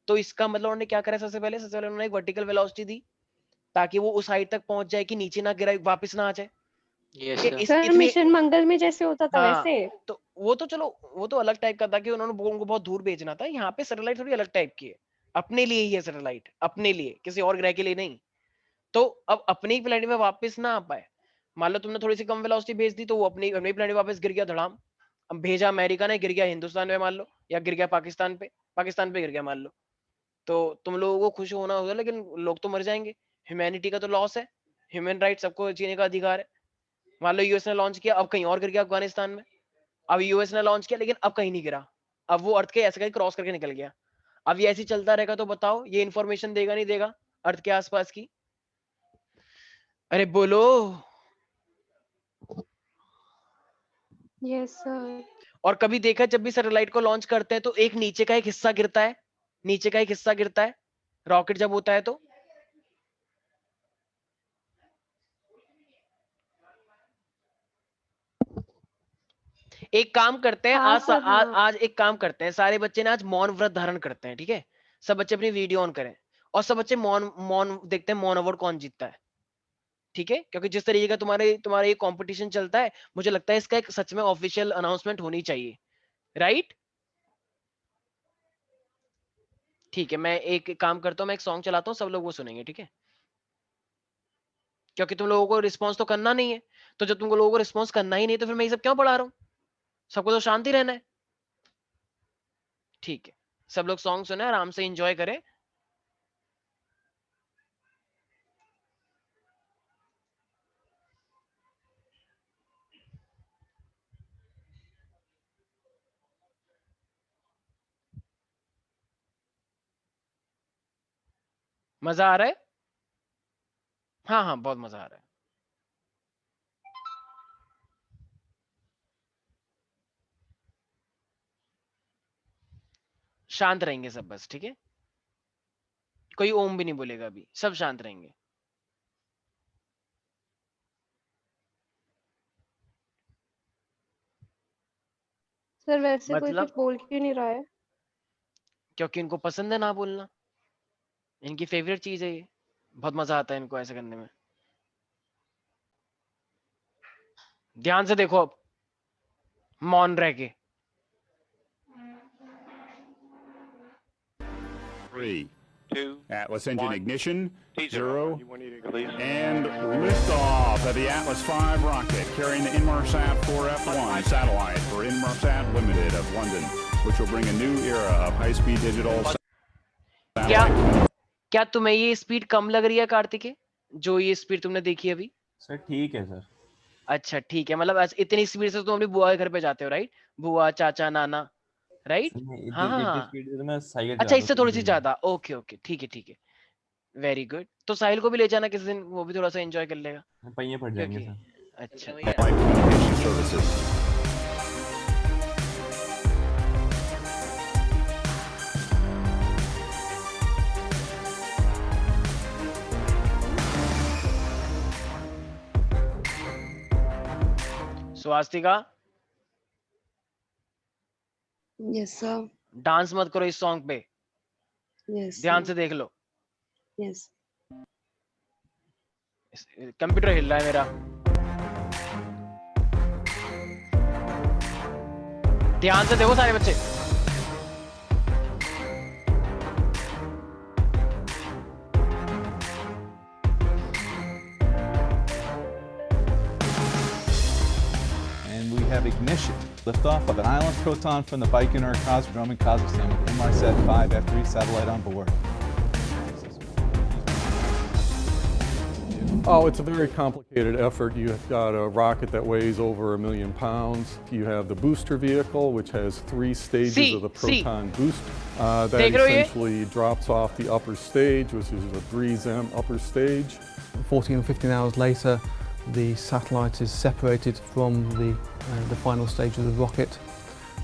Speaker 1: तो इसका मतलब उन्होंने क्या करा, सबसे पहले उन्होंने एक वर्टिकल वेलोसिटी दी ताकि वो उस हाइट तक पहुंच जाए कि नीचे ना गिरे, वापस ना आ जाए,
Speaker 6: यस
Speaker 1: ठीक है,
Speaker 6: सर।
Speaker 1: इस
Speaker 2: सर
Speaker 1: इतनी।
Speaker 2: मिशन मंगल में जैसे होता था
Speaker 1: हाँ,
Speaker 2: वैसे।
Speaker 1: तो वो तो चलो, वो तो अलग टाइप का था कि उनको बहुत दूर भेजना था, यहाँ पे सैटेलाइट थोड़ी अलग टाइप की है, अपने लिए ही है सैटेलाइट, अपने लिए, किसी और ग्रह के लिए नहीं। तो अब अपने ही प्लेनेट में वापस ना आ पाए, मान लो तुमने थोड़ी सी कम वेलोसिटी भेज दी तो वो अपने अपने प्लेनेट में वापस गिर गया धड़ाम, अब भेजा अमेरिका ने, गिर गया हिंदुस्तान में मान लो, या गिर गया पाकिस्तान पे गिर गया मान लो, तो तुम लोगों को खुश होना होगा, लेकिन लोग तो मर जाएंगे, ह्यूमैनिटी का तो लॉस है, ह्यूमन राइट सबको जीने का अधिकार है। मान लो यूएस ने लॉन्च किया, अब कहीं और गिर गया अफगानिस्तान में, अब यूएस ने लॉन्च किया लेकिन अब कहीं नहीं गिरा, अब वो अर्थ के ऐसे कहीं क्रॉस करके निकल गया। अब ये ऐसे ही चलता रहेगा तो बताओ ये इन्फॉर्मेशन देगा नहीं देगा अर्थ के आसपास की? अरे बोलो।
Speaker 2: Yes sir.
Speaker 1: और कभी देखा जब भी सैटेलाइट को लॉन्च करते हैं तो एक नीचे का एक हिस्सा गिरता है, नीचे का एक हिस्सा गिरता है रॉकेट जब होता है तो? एक काम करते हैं,
Speaker 2: हाँ
Speaker 1: आज
Speaker 2: सर, हाँ।
Speaker 1: आज एक काम करते हैं, सारे बच्चे ना आज मौन व्रत धारण करते हैं, ठीक है? सब बच्चे अपनी वीडियो ऑन करें और सब बच्चे मौन मौन देखते हैं मौन अवार्ड कौन जीतता है, ठीक है? क्योंकि जिस तरीके का तुम्हारा ये कंपटीशन चलता है, मुझे लगता है इसका एक सच में ऑफिशियल अनाउंसमेंट होनी चाहिए, राइट? ठीक है, मैं एक काम करता हूँ, मैं एक सॉन्ग चलाता हूँ, सब लोग वो सुनेंगे, ठीक है? क्योंकि तुम लोगों को रिस्पॉन्स तो करना नहीं है, तो जब तुमको लोगों को रिस्पॉन्स करना ही नहीं तो फिर मैं ये सब क्यों पढ़ा रहा हूँ? सबको तो शांति रहना है, ठीक है? सब लोग सॉन्ग सुने, आराम से एंजॉय करें। मजा आ रहा है? हाँ हाँ, बहुत मजा आ रहा है। शांत रहेंगे सब बस, ठीक है? कोई ओम भी नहीं बोलेगा अभी, सब शांत रहेंगे।
Speaker 2: सर वैसे कोई
Speaker 1: मतलब
Speaker 2: कुछ बोल क्यों नहीं रहा है?
Speaker 1: क्योंकि इनको पसंद है ना बोलना, इनकी फेवरेट चीज है ये, बहुत मजा आता है इनको ऐसे करने में। ध्यान से देखो अब, मौन रह के।
Speaker 7: 3,
Speaker 8: 2,
Speaker 7: Atlas engine
Speaker 8: 1,
Speaker 7: ignition,
Speaker 8: T0.
Speaker 7: 0,
Speaker 8: You want to release?
Speaker 7: and liftoff of the Atlas V rocket carrying the Inmarsat 4F1 satellite for Inmarsat Limited of London, which will bring a new era of high-speed digital
Speaker 1: क्या
Speaker 7: satellite.
Speaker 1: क्या तुम्हें ये speed कम लग रही है कार्तिकेय, जो ये speed तुमने देखी अभी?
Speaker 3: सर ठीक है सर।
Speaker 1: अच्छा ठीक है, मतलब इतनी स्पीड से तुम अपनी बुआ के घर पे जाते हो, राइट? बुआ, चाचा, नाना, राइट?
Speaker 3: सर मैं
Speaker 1: हाँ हाँ
Speaker 3: इतनी
Speaker 1: हाँ,
Speaker 3: स्पीड से तो मैं साइकिल
Speaker 1: अच्छा
Speaker 3: चलाता
Speaker 1: इससे
Speaker 3: हूँ
Speaker 1: थोड़ी सी
Speaker 3: दिन में।
Speaker 1: ज्यादा, ओके ओके, ठीक है ठीक है, वेरी गुड। तो साहिल को भी ले जाना किसी दिन, वो भी थोड़ा सा एंजॉय कर लेगा,
Speaker 3: पहिए फट जाएंगे
Speaker 1: क्योंकि
Speaker 3: सर।
Speaker 1: अच्छा
Speaker 7: Flight communication services.
Speaker 1: Swastika,
Speaker 2: yes sir,
Speaker 1: dance मत करो इस सॉन्ग पे,
Speaker 2: यस
Speaker 1: ध्यान से देख लो।
Speaker 2: यस।
Speaker 1: कंप्यूटर हिल रहा है मेरा, ध्यान से देखो सारे बच्चे।
Speaker 9: And we have ignition, liftoff of an ILS Proton from the Baikonur Cosmodrome in Kazakhstan with Inmarsat 5 F3 satellite on board.
Speaker 10: Oh, it's a very complicated effort. You've got a rocket that weighs over 1 million pounds. You have the booster vehicle, which has 3 stages of the Proton boost. That essentially drops off the upper stage, which is a BREEZE-M upper stage.
Speaker 11: 14 or 15 hours later, the satellite is separated from the final stage of the rocket.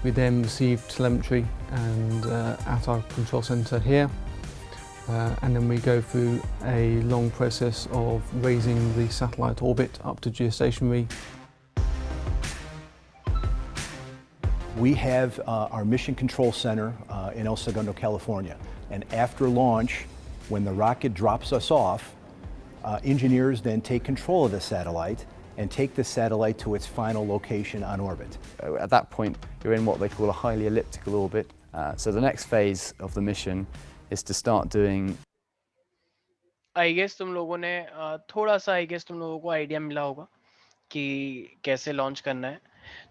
Speaker 11: We then receive telemetry and at our control center here. And then we go through a long process of raising the satellite orbit up to geostationary.
Speaker 12: We have our Mission Control Center in El Segundo, California. And after launch, when the rocket drops us off, engineers then take control of the satellite and take the satellite to its final location on orbit.
Speaker 13: At that point, you're in what they call a highly elliptical orbit. So the next phase of the mission is to start doing.
Speaker 1: I guess तुम लोगों ने थोड़ा सा तुम लोगों को idea मिला होगा कि कैसे लॉन्च करना है।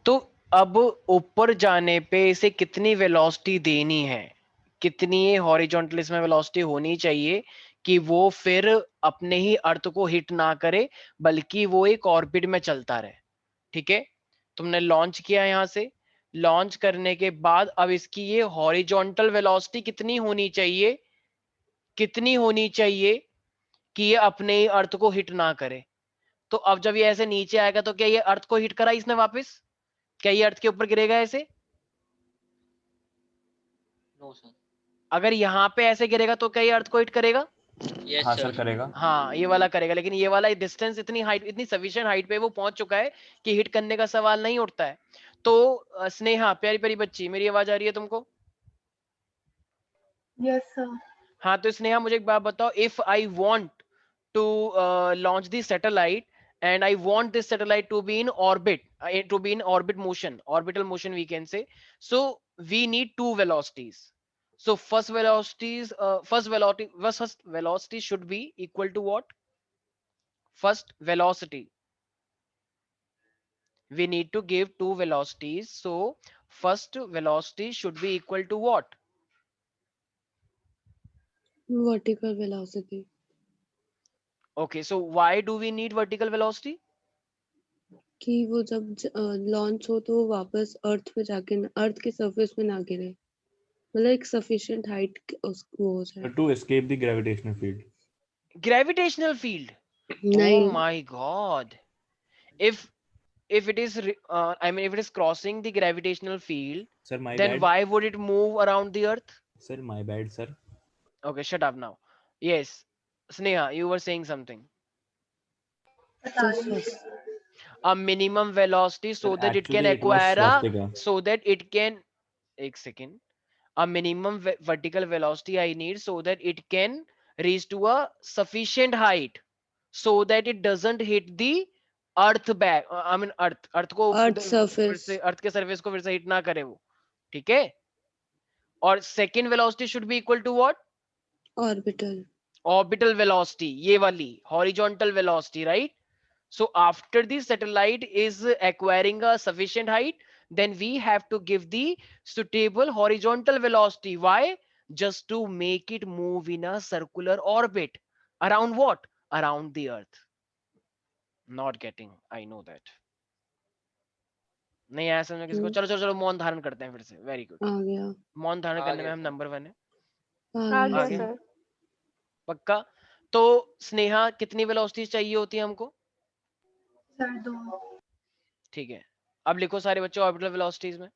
Speaker 1: तो अब ऊपर जाने पे इसे कितनी वेलोसिटी देनी है, कितनी हॉरिजॉन्टल इसमें वेलोसिटी होनी चाहिए कि वो फिर अपने ही अर्थ को हिट ना करे, बल्कि वो एक ऑर्बिट में चलता रहे। ठीक है, तुमने लॉन्च किया यहाँ से, लॉन्च करने के बाद अब इसकी ये हॉरिजॉन्टल वेलोसिटी कितनी होनी चाहिए, कितनी होनी चाहिए कि ये अपने ही अर्थ को हिट ना करे। तो अब जब ये ऐसे नीचे आएगा तो क्या ये अर्थ को हिट करा इसने वापस? क्या ये अर्थ के ऊपर गिरेगा ऐसे?
Speaker 6: No sir.
Speaker 1: अगर यहाँ पे ऐसे गिरेगा तो क्या ये अर्थ को हिट करेगा?
Speaker 6: यस
Speaker 3: हाँ
Speaker 6: सर
Speaker 3: सर करेगा।
Speaker 1: हाँ ये वाला करेगा, लेकिन ये वाला डिस्टेंस इतनी हाइट, इतनी सफिशिएंट हाइट पे वो पहुंच चुका है कि हिट करने का सवाल नहीं उठता है। तो स्नेहा प्यारी प्यारी बच्ची, मेरी आवाज आ रही है तुमको?
Speaker 5: Yes, sir.
Speaker 1: हाँ, तो स्नेहा मुझे एक बात बताओ, if I want to launch the satellite and I want this satellite to be in orbit, motion, orbital motion we can say. So we need two velocities. So first velocity should be equal to what? First velocity. We need to give two velocities. So first velocity should be equal to what?
Speaker 2: Vertical velocity.
Speaker 1: Okay, so why do we need vertical velocity?
Speaker 2: कि वो जब launch हो तो वो वापस अर्थ पे जाके अर्थ के सरफेस पे ना गिरे, मतलब एक सफिशिएंट हाइट उसको हो जाए
Speaker 3: to escape the gravitational field.
Speaker 1: Gravitational field?
Speaker 2: नहीं,
Speaker 1: Oh my god. If it is I mean if it is crossing the gravitational field,
Speaker 3: Sir, my
Speaker 1: then
Speaker 3: bad.
Speaker 1: why would it move around the earth?
Speaker 3: Sir, my bad, sir.
Speaker 1: Okay, shut up now. Yes, Sneha, you were saying something. A minimum velocity so
Speaker 3: Sir,
Speaker 1: that it can
Speaker 3: actually it was
Speaker 1: acquire
Speaker 3: swastika.
Speaker 1: so that it can, एक second, a minimum vertical velocity I need so that it can reach to a sufficient height so that it doesn't hit the earth back, I mean earth को
Speaker 2: earth surface,
Speaker 1: अर्थ के surface को फिर से hit ना करे वो, ठीक है? और second velocity should be equal to what? Orbital velocity, ये वाली horizontal velocity, right? So after the satellite is acquiring a sufficient height, then we have to give the suitable horizontal velocity. Why? Just to make it move in a circular orbit. Around what? Around the earth. Not getting, I know that. नहीं आया समझ में किसको? चलो चलो चलो मौन धारण करते हैं फिर से. Very good.
Speaker 2: आ गया,
Speaker 1: मौन धारण करने में हम नंबर 1 है.
Speaker 2: आ गया
Speaker 1: आगे
Speaker 2: सर।
Speaker 1: पक्का? तो स्नेहा कितनी वेलोसिटी चाहिए होती है हमको?
Speaker 5: सर 2।
Speaker 1: ठीक है, अब लिखो सारे बच्चे ऑर्बिटल वेलोसिटीज में.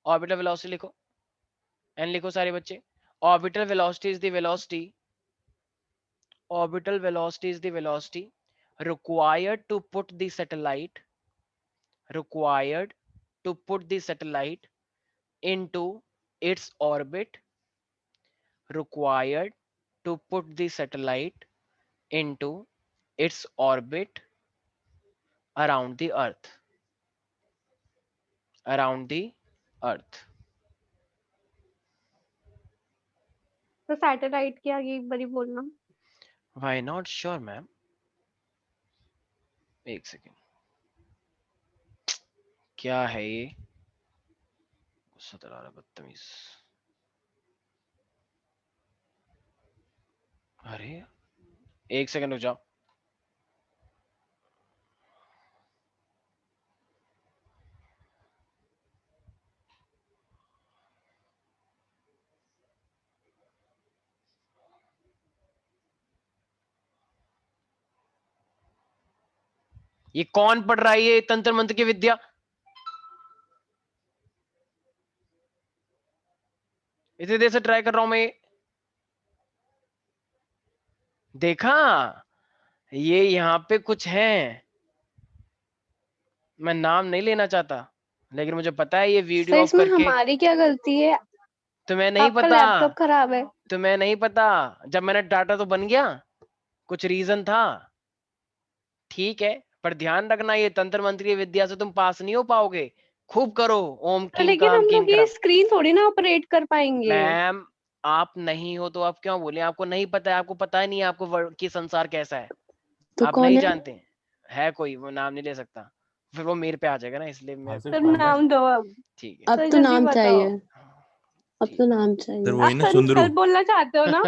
Speaker 1: ऑर्बिटल वेलोसिटी लिखो एंड लिखो सारे बच्चे. Orbital velocity is the velocity, orbital velocity is the velocity required to put the satellite into its orbit, required to put the satellite into its orbit around the earth,
Speaker 2: तो satellite के आगे एक बारी बोलना.
Speaker 1: Why not? Sure ma'am. एक second, क्या है ये? गुस्सा तो आ रहा, बदतमीज. अरे एक सेकंड रुक जाओ. ये कौन पढ़ रहा है ये तंत्र मंत्र की विद्या? इतनी देर से ट्राई कर रहा हूं मैं. देखा, ये यहाँ पे कुछ है, मैं नाम नहीं लेना चाहता, लेकिन मुझे पता है ये वीडियो ऑफ करके.
Speaker 2: हमारी क्या गलती है?
Speaker 1: तुम्हें नहीं
Speaker 2: आपका
Speaker 1: पता,
Speaker 2: लैपटॉप खराब है.
Speaker 1: तुम्हें नहीं पता. जब मैंने डाटा तो बन गया, कुछ रीजन था, ठीक है, पर ध्यान रखना ये तंत्र मंत्र की विद्या से तुम पास नहीं हो पाओगे. खूब करो ओम कीम
Speaker 2: लेकिन
Speaker 1: काम
Speaker 2: हम
Speaker 1: कीम
Speaker 2: लोग ये
Speaker 1: करा.
Speaker 2: स्क्रीन थोड़ी ना ऑपरेट कर पाएंगे.
Speaker 1: मैम आप नहीं हो तो आप क्यों बोले? आपको नहीं पता है, आपको पता ही नहीं है आपको वर्ल्ड की संसार कैसा है,
Speaker 2: तो
Speaker 1: आप
Speaker 2: कौन
Speaker 1: नहीं
Speaker 2: है?
Speaker 1: जानते है कोई, वो नाम नहीं ले सकता, फिर वो मेरे पे आ जाएगा ना, इसलिए मैं.
Speaker 2: सर नाम दो अब.
Speaker 1: ठीक है,
Speaker 2: अब तो नाम चाहिए, अब तो नाम
Speaker 3: सर
Speaker 2: चाहिए.
Speaker 3: वही ना
Speaker 2: आप
Speaker 3: सुंदरू.
Speaker 2: सर बोलना चाहते हो ना?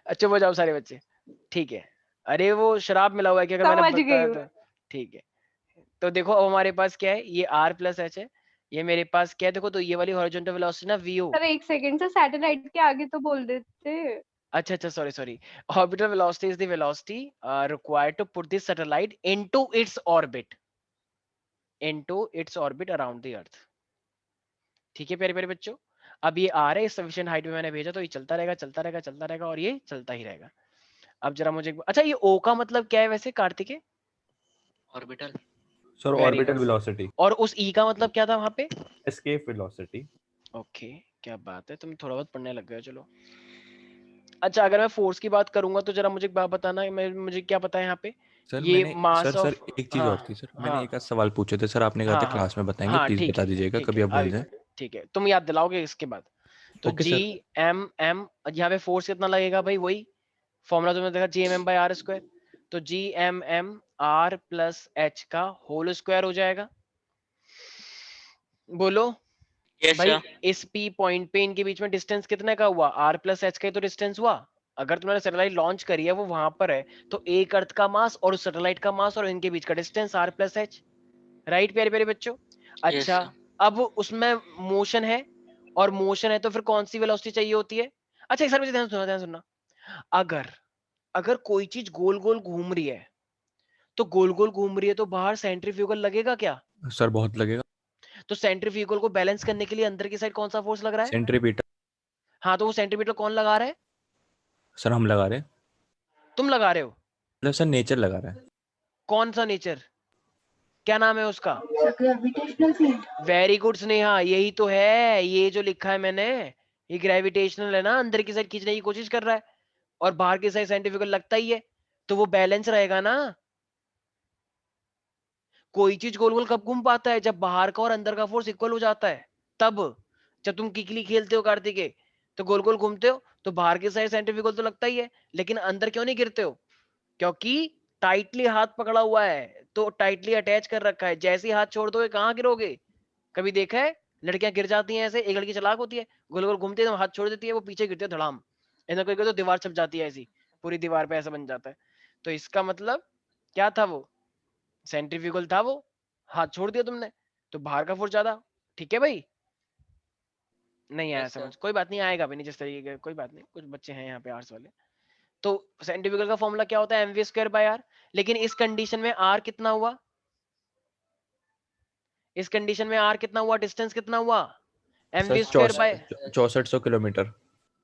Speaker 1: अच्छा हो जाओ सारे बच्चे, ठीक है. अरे वो शराब मिला हुआ है कि अगर मैंने
Speaker 2: समझ
Speaker 1: बताया
Speaker 2: गई
Speaker 1: तो. ठीक है, तो देखो अब हमारे पास क्या है, ये r प्लस एच है, ये मेरे पास क्या है देखो, तो ये वाली हॉरिजॉन्टल वेलोसिटी ना vo.
Speaker 2: सर एक सेकंड, से सैटेलाइट के आगे तो बोल देते.
Speaker 1: अच्छा अच्छा, sorry. Orbital velocity is the velocity required to put this satellite into its orbit around the earth. ठीक है प्यारे प्यारे बच्चों, अब ये आ रहा है सफिशिएंट हाइट में मैंने भेजा, तो ये चलता रहेगा और ये चलता ही रहेगा. अब जरा मुझे, अच्छा ये ओ का मतलब क्या है वैसे Kartikeya?
Speaker 6: Orbital.
Speaker 3: Sir orbital velocity.
Speaker 1: और उस ई का मतलब क्या था वहां पे?
Speaker 3: Escape velocity.
Speaker 1: ओके, क्या बात है, तुम थोड़ा बहुत पढ़ने लग गए, चलो। अच्छा, अगर मैं फोर्स की बात करूंगा तो जरा मुझे एक बात बताना, मुझे क्या पता है यहाँ पे?
Speaker 3: सर
Speaker 1: ये
Speaker 3: मैंने
Speaker 1: मास
Speaker 3: सर
Speaker 1: ऑफ,
Speaker 3: एक चीज और थी सर, मैंने
Speaker 1: हाँ
Speaker 3: एक आध सवाल पूछे थे सर, आपने कहा था
Speaker 1: हाँ
Speaker 3: क्लास में बताएंगे,
Speaker 1: हाँ,
Speaker 3: प्लीज
Speaker 1: ठीक
Speaker 3: बता
Speaker 1: है
Speaker 3: दीजिएगा
Speaker 1: ठीक
Speaker 3: कभी
Speaker 1: है,
Speaker 3: आप भूल
Speaker 1: अभी
Speaker 3: जाए।
Speaker 1: ठीक है, तुम याद दिलाओगे इसके बाद। तो
Speaker 3: ओके
Speaker 1: जी
Speaker 3: सर।
Speaker 1: एम एम, यहाँ पे फोर्स कितना लगेगा भाई? वही फॉर्मूला तुमने देखा, G M M by R square. तो G M M R plus H का होल स्क्वायर हो जाएगा। बोलो भाई, इस पी पॉइंट पे इनके बीच में डिस्टेंस कितने का हुआ? आर प्लस एच का ही तो डिस्टेंस हुआ। अगर तुमने सैटेलाइट लॉन्च करी है, वो वहां पर है, तो एक अर्थ का मास और उस सैटेलाइट का मास और इनके बीच का distance R plus H. Right प्यारे प्यारे बच्चों? अच्छा, अब उसमें मोशन है, और मोशन है तो फिर कौन सी वेलोसिटी चाहिए होती है? अच्छा एक सर मुझे ध्यान सुनना, अगर अगर कोई चीज गोल गोल घूम रही है, तो गोल गोल घूम रही है तो बाहर सेंट्रीफ्यूगल लगेगा क्या?
Speaker 3: सर बहुत लगेगा।
Speaker 1: तो सेंट्रीफ्यूगल को बैलेंस करने के लिए अंदर की साइड कौन सा फोर्स लग रहा है?
Speaker 3: सेंट्रीपिटल।
Speaker 1: हाँ, तो वो सेंट्रीपिटल कौन लगा रहा है?
Speaker 3: सर हम लगा रहे हैं।
Speaker 1: तुम लगा रहे हो?
Speaker 3: मतलब सर नेचर लगा रहा है।
Speaker 1: कौन सा नेचर? क्या नाम है उसका?
Speaker 5: Gravitational field.
Speaker 1: Very good Sneha, यही तो है, ये जो लिखा है मैंने, ये ग्रेविटेशनल है ना, अंदर की साइड खींचने की कोशिश कर रहा है, और बाहर की साइड सेंट्रीफ्यूगल लगता ही है, तो वो बैलेंस रहेगा ना। कोई चीज गोल गोल कब घूम पाता है? जब बाहर का और अंदर का फोर्स इक्वल हो जाता है, तब। जब तुम किकली खेलते हो कार्तिके, तो गोल गोल घूमते हो, तो बाहर की साइड सेंट्रीफ्यूगल तो लगता ही है, लेकिन अंदर क्यों नहीं गिरते हो? क्योंकि टाइटली हाथ पकड़ा हुआ है, तो टाइटली अटैच कर रखा है, जैसे ही हाथ छोड़ दोगे कहाँ गिरोगे? कभी देखा है लड़कियां गिर जाती हैं ऐसे? एक लड़की चालाक होती है, गोल गोल घूमती है, तो हाथ छोड़ देती है, वो पीछे गिरती है धड़ाम, ऐसा कोई तो दीवार छप जाती है, ऐसी पूरी दीवार पे ऐसा बन जाता है। तो इसका मतलब क्या था? वो सेंट्रीफ्यूगल था, वो हाथ छोड़ दिया तुमने, तो बाहर का फोर्स ज्यादा। ठीक है भाई? नहीं आया समझ? कोई बात नहीं, आएगा भी नहीं जिस तरीके का, कोई बात नहीं, कुछ बच्चे हैं यहाँ पे आर्ट्स वाले। तो सेंट्रीफ्यूगल का फॉर्मूला क्या होता है? M V square by R. लेकिन इस कंडीशन में आर कितना हुआ? इस कंडीशन में आर कितना हुआ? डिस्टेंस कितना हुआ? M V square by
Speaker 3: 6400 kilometre.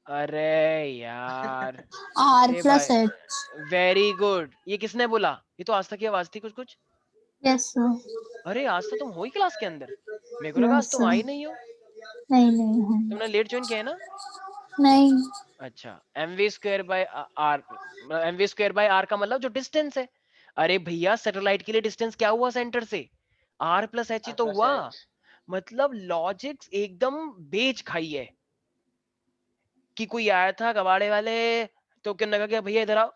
Speaker 1: अरे यार,
Speaker 5: आर
Speaker 1: ए
Speaker 5: प्लस
Speaker 1: भाई,
Speaker 5: एच।
Speaker 1: Very good. ये किसने बोला? ये तो आस्था की आवाज थी कुछ कुछ।
Speaker 5: Yes sir.
Speaker 1: अरे आस्था, तुम हो ही क्लास के अंदर? मेरे को लगा आज तुम आई नहीं हो।
Speaker 5: नहीं
Speaker 1: तुमने लेट ज्वाइन किया है ना?
Speaker 5: नहीं।
Speaker 1: अच्छा, M V square by R, M V square by R का मतलब जो डिस्टेंस है। अरे भैया, सैटेलाइट के लिए डिस्टेंस क्या हुआ सेंटर से? आर प्लस एच ही तो हुआ। मतलब लॉजिक्स एकदम बेच खाई है। कि कोई आया था कबाड़े वाले, तो कहने लगा कि भैया इधर आओ,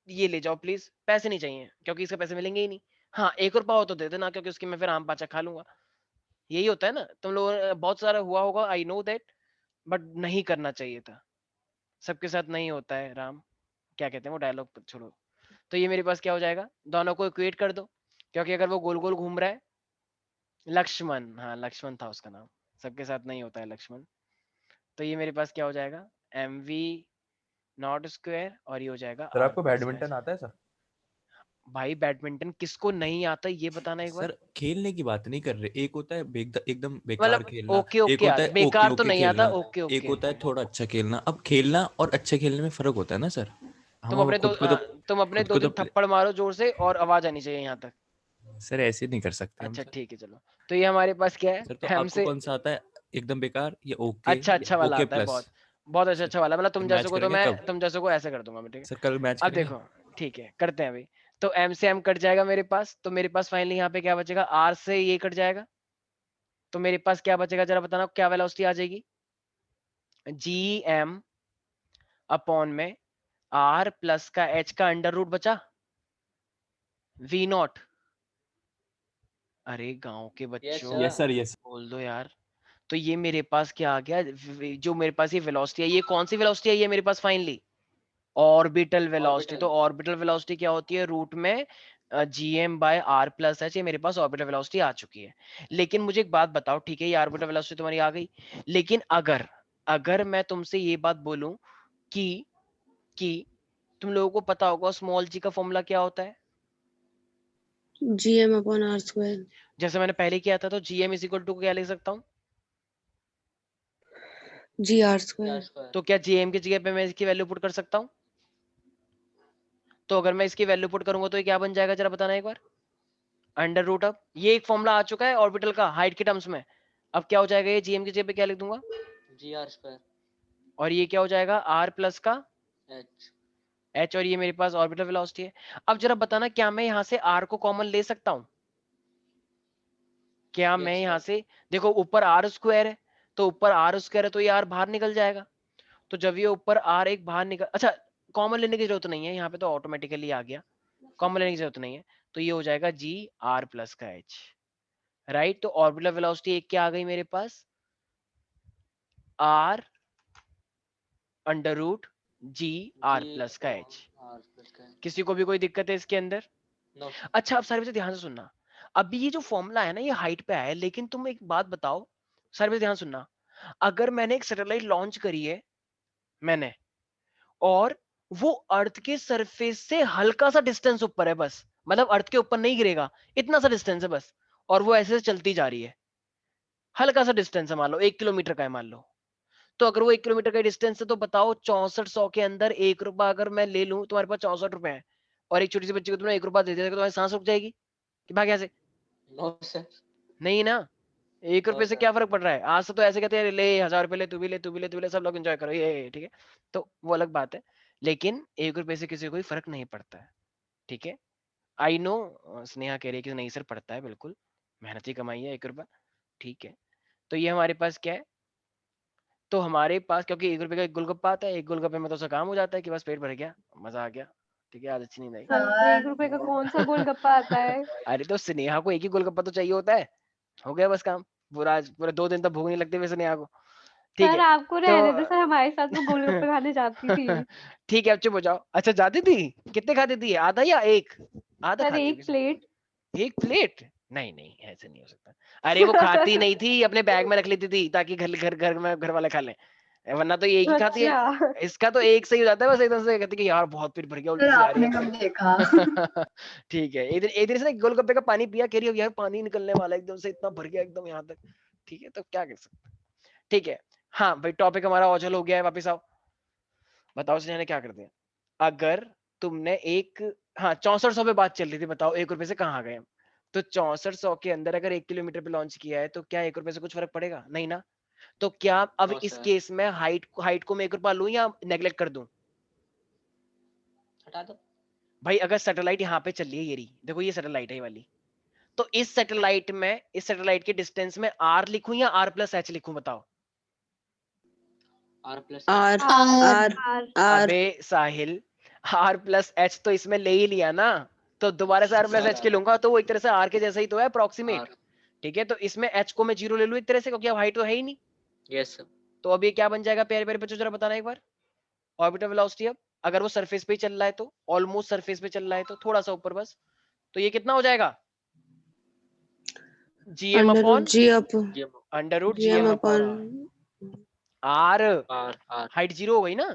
Speaker 1: ये ले जाओ प्लीज, पैसे नहीं चाहिए, क्योंकि इसके पैसे मिलेंगे ही नहीं। हाँ, एक और पाव तो दे देना, क्योंकि उसकी मैं फिर आम पाचा खा लूंगा। यही होता है ना, तुम लोग बहुत सारा हुआ होगा, आई नो दैट, बट नहीं करना चाहिए था। सबके साथ नहीं होता है राम, क्या कहते हैं वो डायलॉग, छोड़ो। तो ये मेरे पास क्या हो जाएगा? दोनों को इक्वेट कर दो, क्योंकि अगर वो गोल गोल घूम रहा है, लक्ष्मण, हाँ लक्ष्मण था उसका नाम, सबके साथ नहीं होता है लक्ष्मण। तो ये मेरे पास क्या हो जाएगा? एम वी नॉट स्क्वायर, और ये हो जाएगा
Speaker 3: सर
Speaker 1: आर
Speaker 3: आपको बैडमिंटन आता है सर?
Speaker 1: भाई बैडमिंटन किसको नहीं आता, ये बताना एक बार।
Speaker 3: सर खेलने की बात नहीं कर रहे, एक होता है एकदम बेकार
Speaker 1: मतलब
Speaker 3: खेलना,
Speaker 1: ओके
Speaker 3: एक
Speaker 1: ओके
Speaker 3: होता है ओके
Speaker 1: बेकार तो
Speaker 3: ओके
Speaker 1: नहीं आता,
Speaker 3: खेलना,
Speaker 1: ओके
Speaker 3: एक
Speaker 1: ओके।
Speaker 3: होता है थोड़ा अच्छा खेलना। अब खेलना और अच्छे खेलने में फर्क होता है ना सर। हम
Speaker 1: तुम अपने दो
Speaker 3: खुद को तो
Speaker 1: तुम अपने
Speaker 3: खुद
Speaker 1: दो
Speaker 3: को तो
Speaker 1: तीन थप्पड़ मारो जोर से, और आवाज आनी चाहिए यहाँ तक।
Speaker 3: सर ऐसे नहीं कर सकते हम
Speaker 1: अच्छा
Speaker 3: सर।
Speaker 1: ठीक है, चलो। तो ये हमारे पास क्या है?
Speaker 3: सर तो आपको
Speaker 1: हमसे
Speaker 3: कौन सा आता है, एकदम बेकार या ओके
Speaker 1: अच्छा वाला
Speaker 3: ओके
Speaker 1: आता है,
Speaker 3: प्लस?
Speaker 1: बहुत बहुत अच्छा वाला। मतलब
Speaker 3: सर
Speaker 1: तुम
Speaker 3: मैच
Speaker 1: जैसे को तो
Speaker 3: करेंगे
Speaker 1: मैं
Speaker 3: कब?
Speaker 1: तुम जैसे को ऐसे कर दूंगा मैं, ठीक
Speaker 3: सर
Speaker 1: है?
Speaker 3: कल मैच
Speaker 1: अब
Speaker 3: करेंगे।
Speaker 1: देखो, ठीक है करते हैं अभी। तो एम से एम कट जाएगा मेरे पास, तो मेरे पास फाइनली यहाँ पे क्या बचेगा? आर से ये कट जाएगा, तो मेरे पास क्या बचेगा जरा बताना, क्या वेलोसिटी आ जाएगी? जी एम अपॉन में आर प्लस का एच का अंडर रूट बचा, वी नॉट। अरे गांव के बच्चों,
Speaker 3: यस सर यस।
Speaker 1: बोल दो यार। तो ये मेरे पास क्या आ गया? जो मेरे पास ये वेलोसिटी है, ये कौन सी वेलोसिटी है ये मेरे पास फाइनली? Orbital velocity. तो ऑर्बिटल वेलोसिटी क्या होती है? रूट में G M by R plus H. ये मेरे पास ऑर्बिटल वेलोसिटी आ चुकी है। लेकिन मुझे एक बात बताओ, ठीक है ये ऑर्बिटल वेलोसिटी तुम्हारी आ गई, लेकिन अगर अगर मैं तुमसे ये बात बोलूं कि तुम लोगों को पता होगा स्मॉल जी का फॉर्मूला क्या होता है?
Speaker 5: GM upon R square.
Speaker 1: जैसे मैंने पहले किया था, तो G M is equal to क्या लिख सकता हूँ?
Speaker 5: G R square.
Speaker 1: तो क्या जी एम की जगह पे मैं इसकी वैल्यू पुट कर सकता हूँ? तो अगर मैं इसकी वैल्यू पुट करूंगा तो ये क्या बन जाएगा जरा बताना एक बार। अंडर रूट अब ये एक फॉर्मूला आ चुका है ऑर्बिटल का हाइट के टर्म्स में। अब क्या हो जाएगा ये जीएम की जगह पे क्या लिख दूंगा
Speaker 6: GR²।
Speaker 1: और ये क्या हो जाएगा आर प्लस का
Speaker 6: H।
Speaker 1: एच और ये मेरे पास ऑर्बिटल वेलोसिटी है। अब जरा बताना क्या मैं यहाँ से आर को कॉमन ले सकता हूँ? क्या मैं यहाँ से देखो ऊपर आर स्क्वायर है तो ऊपर आर स्क्वायर है तो ये आर बाहर निकल जाएगा। तो जब ये ऊपर आर एक बाहर निकल अच्छा कॉमन लेने की जरूरत नहीं है यहाँ पे तो ऑटोमेटिकली आ गया कॉमन लेने की जरूरत नहीं है। तो ये हो जाएगा जी आर प्लस का एच राइट। तो ऑर्बिटल वेलोसिटी एक क्या आ गई मेरे पास R under root G R plus का एच। किसी को भी कोई दिक्कत है इसके अंदर? अच्छा अब सारे बच्चे ध्यान से सुनना। अभी ये जो फॉर्मूला है ना ये हाइट पे आया है लेकिन तुम एक बात बताओ सारे बच्चे ध्यान सुनना। अगर मैंने एक सैटेलाइट लॉन्च करी है मैंने और वो अर्थ के सरफेस से हल्का सा डिस्टेंस ऊपर है बस मतलब अर्थ के ऊपर नहीं गिरेगा इतना सा डिस्टेंस है बस और वो ऐसे चलती जा रही है हल्का सा डिस्टेंस है मान लो 1 किलोमीटर का है मान लो। तो अगर वो 1 किलोमीटर का डिस्टेंस है तो बताओ 6400 के अंदर 1 रुपया अगर मैं ले लूं तुम्हारे पास 64 रुपए है और एक छोटी सी बच्ची को तुमने 1 रुपया दे दिया तो तुम्हारी सांस रुक जाएगी कि भाग ऐसे नहीं ना 1 रुपए से क्या फर्क पड़ रहा है? आज से तो ऐसे कहते हैं ले 1000 रुपए ले तू भी ले तू भी ले तू भी ले सब लोग एंजॉय करो ये ठीक है। तो वो अलग बात है लेकिन 1 रुपए से किसी को कोई फर्क नहीं पड़ता है ठीक है। आई नो स्नेहा कह रही है कि नहीं सर पड़ता है बिल्कुल मेहनत ही कमाई है 1 रुपया ठीक है। तो ये हमारे पास क्या है तो हमारे पास क्योंकि 1 रुपए का एक गोलगप्पा आता है 1 गोलगप्पे में तो उसका काम हो जाता है कि बस पेट भर गया मजा आ गया ठीक है आज अच्छी नींद आई।
Speaker 2: 1 रुपए का कौन सा गोलगप्पा आता है?
Speaker 1: अरे तो स्नेहा को एक ही गोलगप्पा तो चाहिए होता है हो गया बस काम पूरा आज पूरे 2 दिन तक भूख नहीं लगती वैसे स्नेहा को ठीक
Speaker 2: सर
Speaker 1: है।
Speaker 2: आपको रहने दो सर हमारे साथ वो गोलगप्पे खाने जाती थी।
Speaker 1: ठीक है अब चुप हो जाओ। अच्छा जाती थी कितने खाती थी आधा या एक आधा
Speaker 2: सर
Speaker 1: खाती
Speaker 2: एक प्लेट
Speaker 1: एक प्लेट नहीं नहीं ऐसे नहीं हो सकता। अरे वो खाती नहीं थी अपने बैग में रख लेती थी ताकि घर में घर वाले खा लें वरना तो ये एक ही खाती है।
Speaker 2: अच्छा
Speaker 1: इसका तो एक सही हो जाता है बस एकदम से कहती कि यार बहुत पेट भर गया उल्टी
Speaker 8: सर
Speaker 1: सी आ रही
Speaker 8: आपने
Speaker 1: है
Speaker 8: कब देखा?
Speaker 1: ठीक है एक दिन से ना गोलगप्पे का पानी पिया कह रही हो यार पानी निकलने वाला है एकदम से इतना भर गया एकदम यहाँ तक ठीक है। तो क्या कर सकते ठीक है। हाँ भाई टॉपिक हमारा ओझल हो गया है वापिस आओ बताओ स्नेहा क्या कर दिया। अगर तुमने एक हाँ 6400 पे बात चल रही थी बताओ 1 रुपए से कहाँ आ गए हम। तो 6400 के अंदर अगर 1 किलोमीटर पे लॉन्च किया है तो क्या 1 रुपए से कुछ फर्क पड़ेगा नहीं ना। तो क्या अब इस केस में हाइट को मैं 1 रुपया लूं या नेग्लेक्ट कर दूं?
Speaker 6: हटा दो
Speaker 1: भाई अगर सैटेलाइट यहाँ पे चल रही है ये रही देखो ये सैटेलाइट है ये वाली तो इस सैटेलाइट के डिस्टेंस में आर लिखूं या आर प्लस एच लिखूं बताओ?
Speaker 5: आर
Speaker 1: अबे साहिल आर प्लस एच तो इसमें ले ही लिया ना तो दोबारा से आर प्लस एच के लूंगा तो वो एक तरह से आर के जैसा ही तो है अप्रोक्सीमेट ठीक है। तो इसमें एच को मैं 0 ले लूं एक तरह से क्योंकि अब हाइट तो है ही नहीं।
Speaker 6: Yes sir.
Speaker 1: तो अब ये क्या बन जाएगा प्यारे प्यारे बच्चों जरा बताना एक बार ऑर्बिटल वेलोसिटी अब अगर वो सरफेस पे ही चल रहा है तो ऑलमोस्ट सरफेस पे चल रहा है तो थोड़ा सा ऊपर बस तो ये कितना हो जाएगा G M upon under root G M upon R height 0 हो गई ना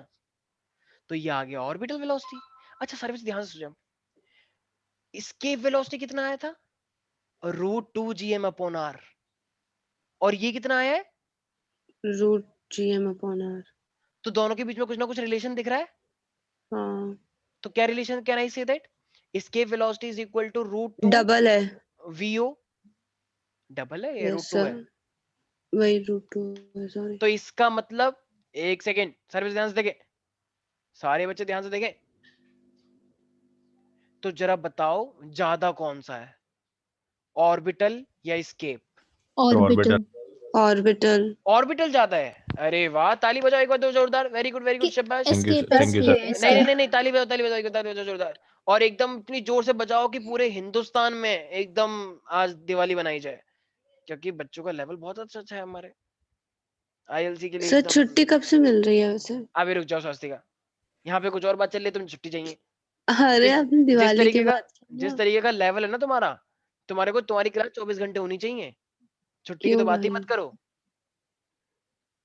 Speaker 1: तो ये आ गया ऑर्बिटल वेलोसिटी। अच्छा सर्विस ध्यान से सुनो इसके वेलोसिटी कितना आया था √2 जीएम अपॉन आर और ये कितना आया है
Speaker 5: √GM अपॉन आर।
Speaker 1: तो दोनों के बीच में कुछ ना कुछ रिलेशन दिख रहा है।
Speaker 5: हाँ
Speaker 1: तो क्या relation can I say that escape velocity is equal to √2
Speaker 5: double है
Speaker 1: vo डबल है ये
Speaker 5: यस
Speaker 1: √2 है
Speaker 5: सर वही √2 है सॉरी।
Speaker 1: तो इसका मतलब एक सेकेंड सर्विस ध्यान से देखे सारे बच्चे ध्यान से देखे तो जरा बताओ ज्यादा कौन सा है ऑर्बिटल या एस्केप?
Speaker 5: ऑर्बिटल ऑर्बिटल
Speaker 1: ऑर्बिटल ज्यादा है। अरे वाह ताली बजाओ एक बार दो जोरदार वेरी गुड शाबाश। नहीं ताली बजाओ जोरदार और एकदम इतनी जोर से बजाओ कि पूरे हिंदुस्तान में एकदम आज दिवाली बनाई जाए क्योंकि बच्चों का लेवल बहुत अच्छा है हमारे आईएलसी के लिए।
Speaker 5: सर छुट्टी कब से मिल रही है वैसे?
Speaker 1: अभी रुक जाओ स्वास्तिका यहाँ पे कुछ और बात चल रही है तुम छुट्टी चाहिए।
Speaker 5: अरे आपने दिवाली के बाद
Speaker 1: जिस तरीके का लेवल है ना तुम्हारे को तुम्हारी क्लास 24 घंटे होनी चाहिए छुट्टी की तो बात ही मत करो।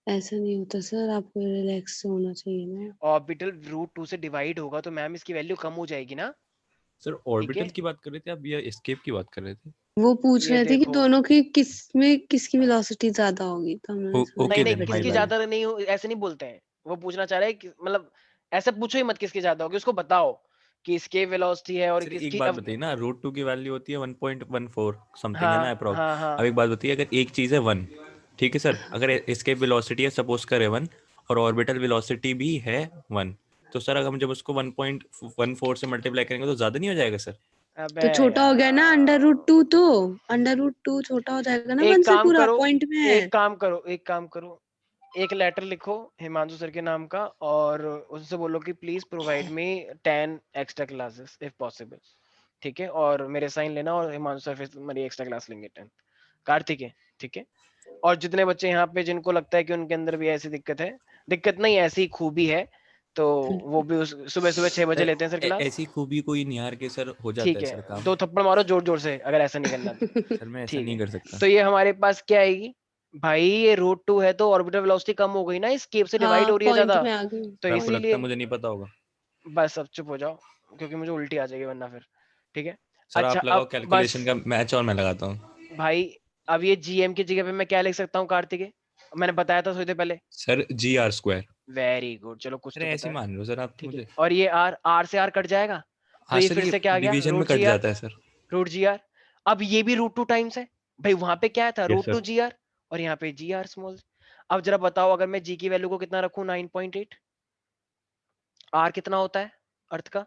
Speaker 5: ऐसा नहीं होता सर आपको रिलैक्स होना चाहिए ना।
Speaker 1: ऑर्बिटल √2 से डिवाइड होगा तो मैम इसकी वैल्यू कम हो जाएगी ना।
Speaker 3: सर ऑर्बिटल की बात कर रहे थे आप या एस्केप की बात कर रहे थे?
Speaker 5: वो पूछ रहे थे कि दोनों की किसकी वेलोसिटी ज्यादा होगी तो हमने
Speaker 1: नहीं किसकी ज्यादा नहीं हो ऐसे नहीं बोलते हैं वो पूछना चाह रहे हैं मतलब ऐसे पूछो ही मत किसकी ज्यादा होगी उसको बताओ कि इसके वेलोसिटी है और
Speaker 3: सर
Speaker 1: किसकी।
Speaker 3: एक बात
Speaker 1: अब
Speaker 3: बताइए ना, रूट 2 की वैल्यू होती है 1.14 समथिंग है ना
Speaker 1: हाँ
Speaker 3: अप्रोक्स।
Speaker 1: हाँ हाँ
Speaker 3: अब एक बात बताइए, अगर एक चीज है 1, ठीक है सर, अगर इसके वेलोसिटी है सपोज करें 1 और ऑर्बिटल वेलोसिटी भी है 1, तो सर अगर हम जब उसको 1.14 से मल्टीप्लाई करेंगे तो ज्यादा नहीं हो जाएगा सर?
Speaker 1: अबे
Speaker 5: तो छोटा हो
Speaker 1: यार,
Speaker 5: गया ना √2, तो √2 छोटा हो जाएगा ना 1
Speaker 1: एक
Speaker 5: से
Speaker 1: काम
Speaker 5: पूरा
Speaker 1: करो,
Speaker 5: पॉइंट में है।
Speaker 1: एक काम करो, एक लेटर लिखो हिमांशु सर के नाम का और उनसे बोलो कि please provide me 10 extra classes if possible, ठीक है, और मेरे साइन लेना और हिमांशु सर फिर मेरी एक्स्ट्रा क्लास लेंगे 10 कार्तिक है, ठीक है। और जितने बच्चे यहाँ पे जिनको लगता है कि उनके अंदर भी ऐसी दिक्कत है, दिक्कत नहीं ऐसी खूबी है, तो वो भी सुबह सुबह 6 बजे लेते हैं सर क्लास,
Speaker 3: ऐसी खूबी कोई निहार के सर हो जाता
Speaker 1: ठीक
Speaker 3: है सर
Speaker 1: है।
Speaker 3: काम।
Speaker 1: 2 थप्पड़ मारो जोर जोर से अगर ऐसा नहीं करना तो,
Speaker 3: सर मैं ऐसा
Speaker 1: ठीक
Speaker 3: नहीं
Speaker 1: है।
Speaker 3: कर सकता।
Speaker 1: तो ये हमारे पास क्या आएगी भाई, ये √2 है तो ऑर्बिटल वेलोसिटी कम हो गई ना, इस केप से डिवाइड
Speaker 5: हाँ
Speaker 1: हो रही है
Speaker 5: पॉइंट
Speaker 1: ज्यादा,
Speaker 5: में आ गई।
Speaker 1: तो
Speaker 3: सर आपको लगता
Speaker 1: इसीलिए
Speaker 3: है मुझे नहीं पता होगा?
Speaker 1: बस अब चुप हो जाओ क्योंकि मुझे उल्टी आ जाएगी वरना फिर, ठीक है।
Speaker 3: सर
Speaker 1: अच्छा
Speaker 3: आप लगाओ
Speaker 1: अब बस
Speaker 3: कैलकुलेशन का मैच और मैं लगाता हूँ।
Speaker 1: भाई, अब ये जीएम की जगह पे मैं क्या लिख सकता हूँ कार्तिक, मैंने बताया था थोड़ी देर पहले।
Speaker 3: Sir GR²।
Speaker 1: वेरी गुड, चलो कुछ
Speaker 3: सर
Speaker 1: तो
Speaker 3: ऐसे
Speaker 1: पता
Speaker 3: ही
Speaker 1: है,
Speaker 3: मान लो सर आप
Speaker 1: ठीक है।
Speaker 3: मुझे।
Speaker 1: और ये आर से आर कट जाएगा, तो
Speaker 3: हाँ
Speaker 1: ये
Speaker 3: सर,
Speaker 1: फिर
Speaker 3: ये
Speaker 1: से क्या आ गया,
Speaker 3: डिवीजन में
Speaker 1: रूट
Speaker 3: कट
Speaker 1: जी आर,
Speaker 3: जाता है सर।
Speaker 1: Root G are. अब ये भी √2 टाइम्स है भाई, वहां पे क्या था
Speaker 3: यस
Speaker 1: √2
Speaker 3: सर।
Speaker 1: जी आर और यहाँ पे जी आर स्मॉल। अब जरा बताओ अगर मैं जी की वैल्यू को कितना रखूं 9.8, आर कितना होता है अर्थ का,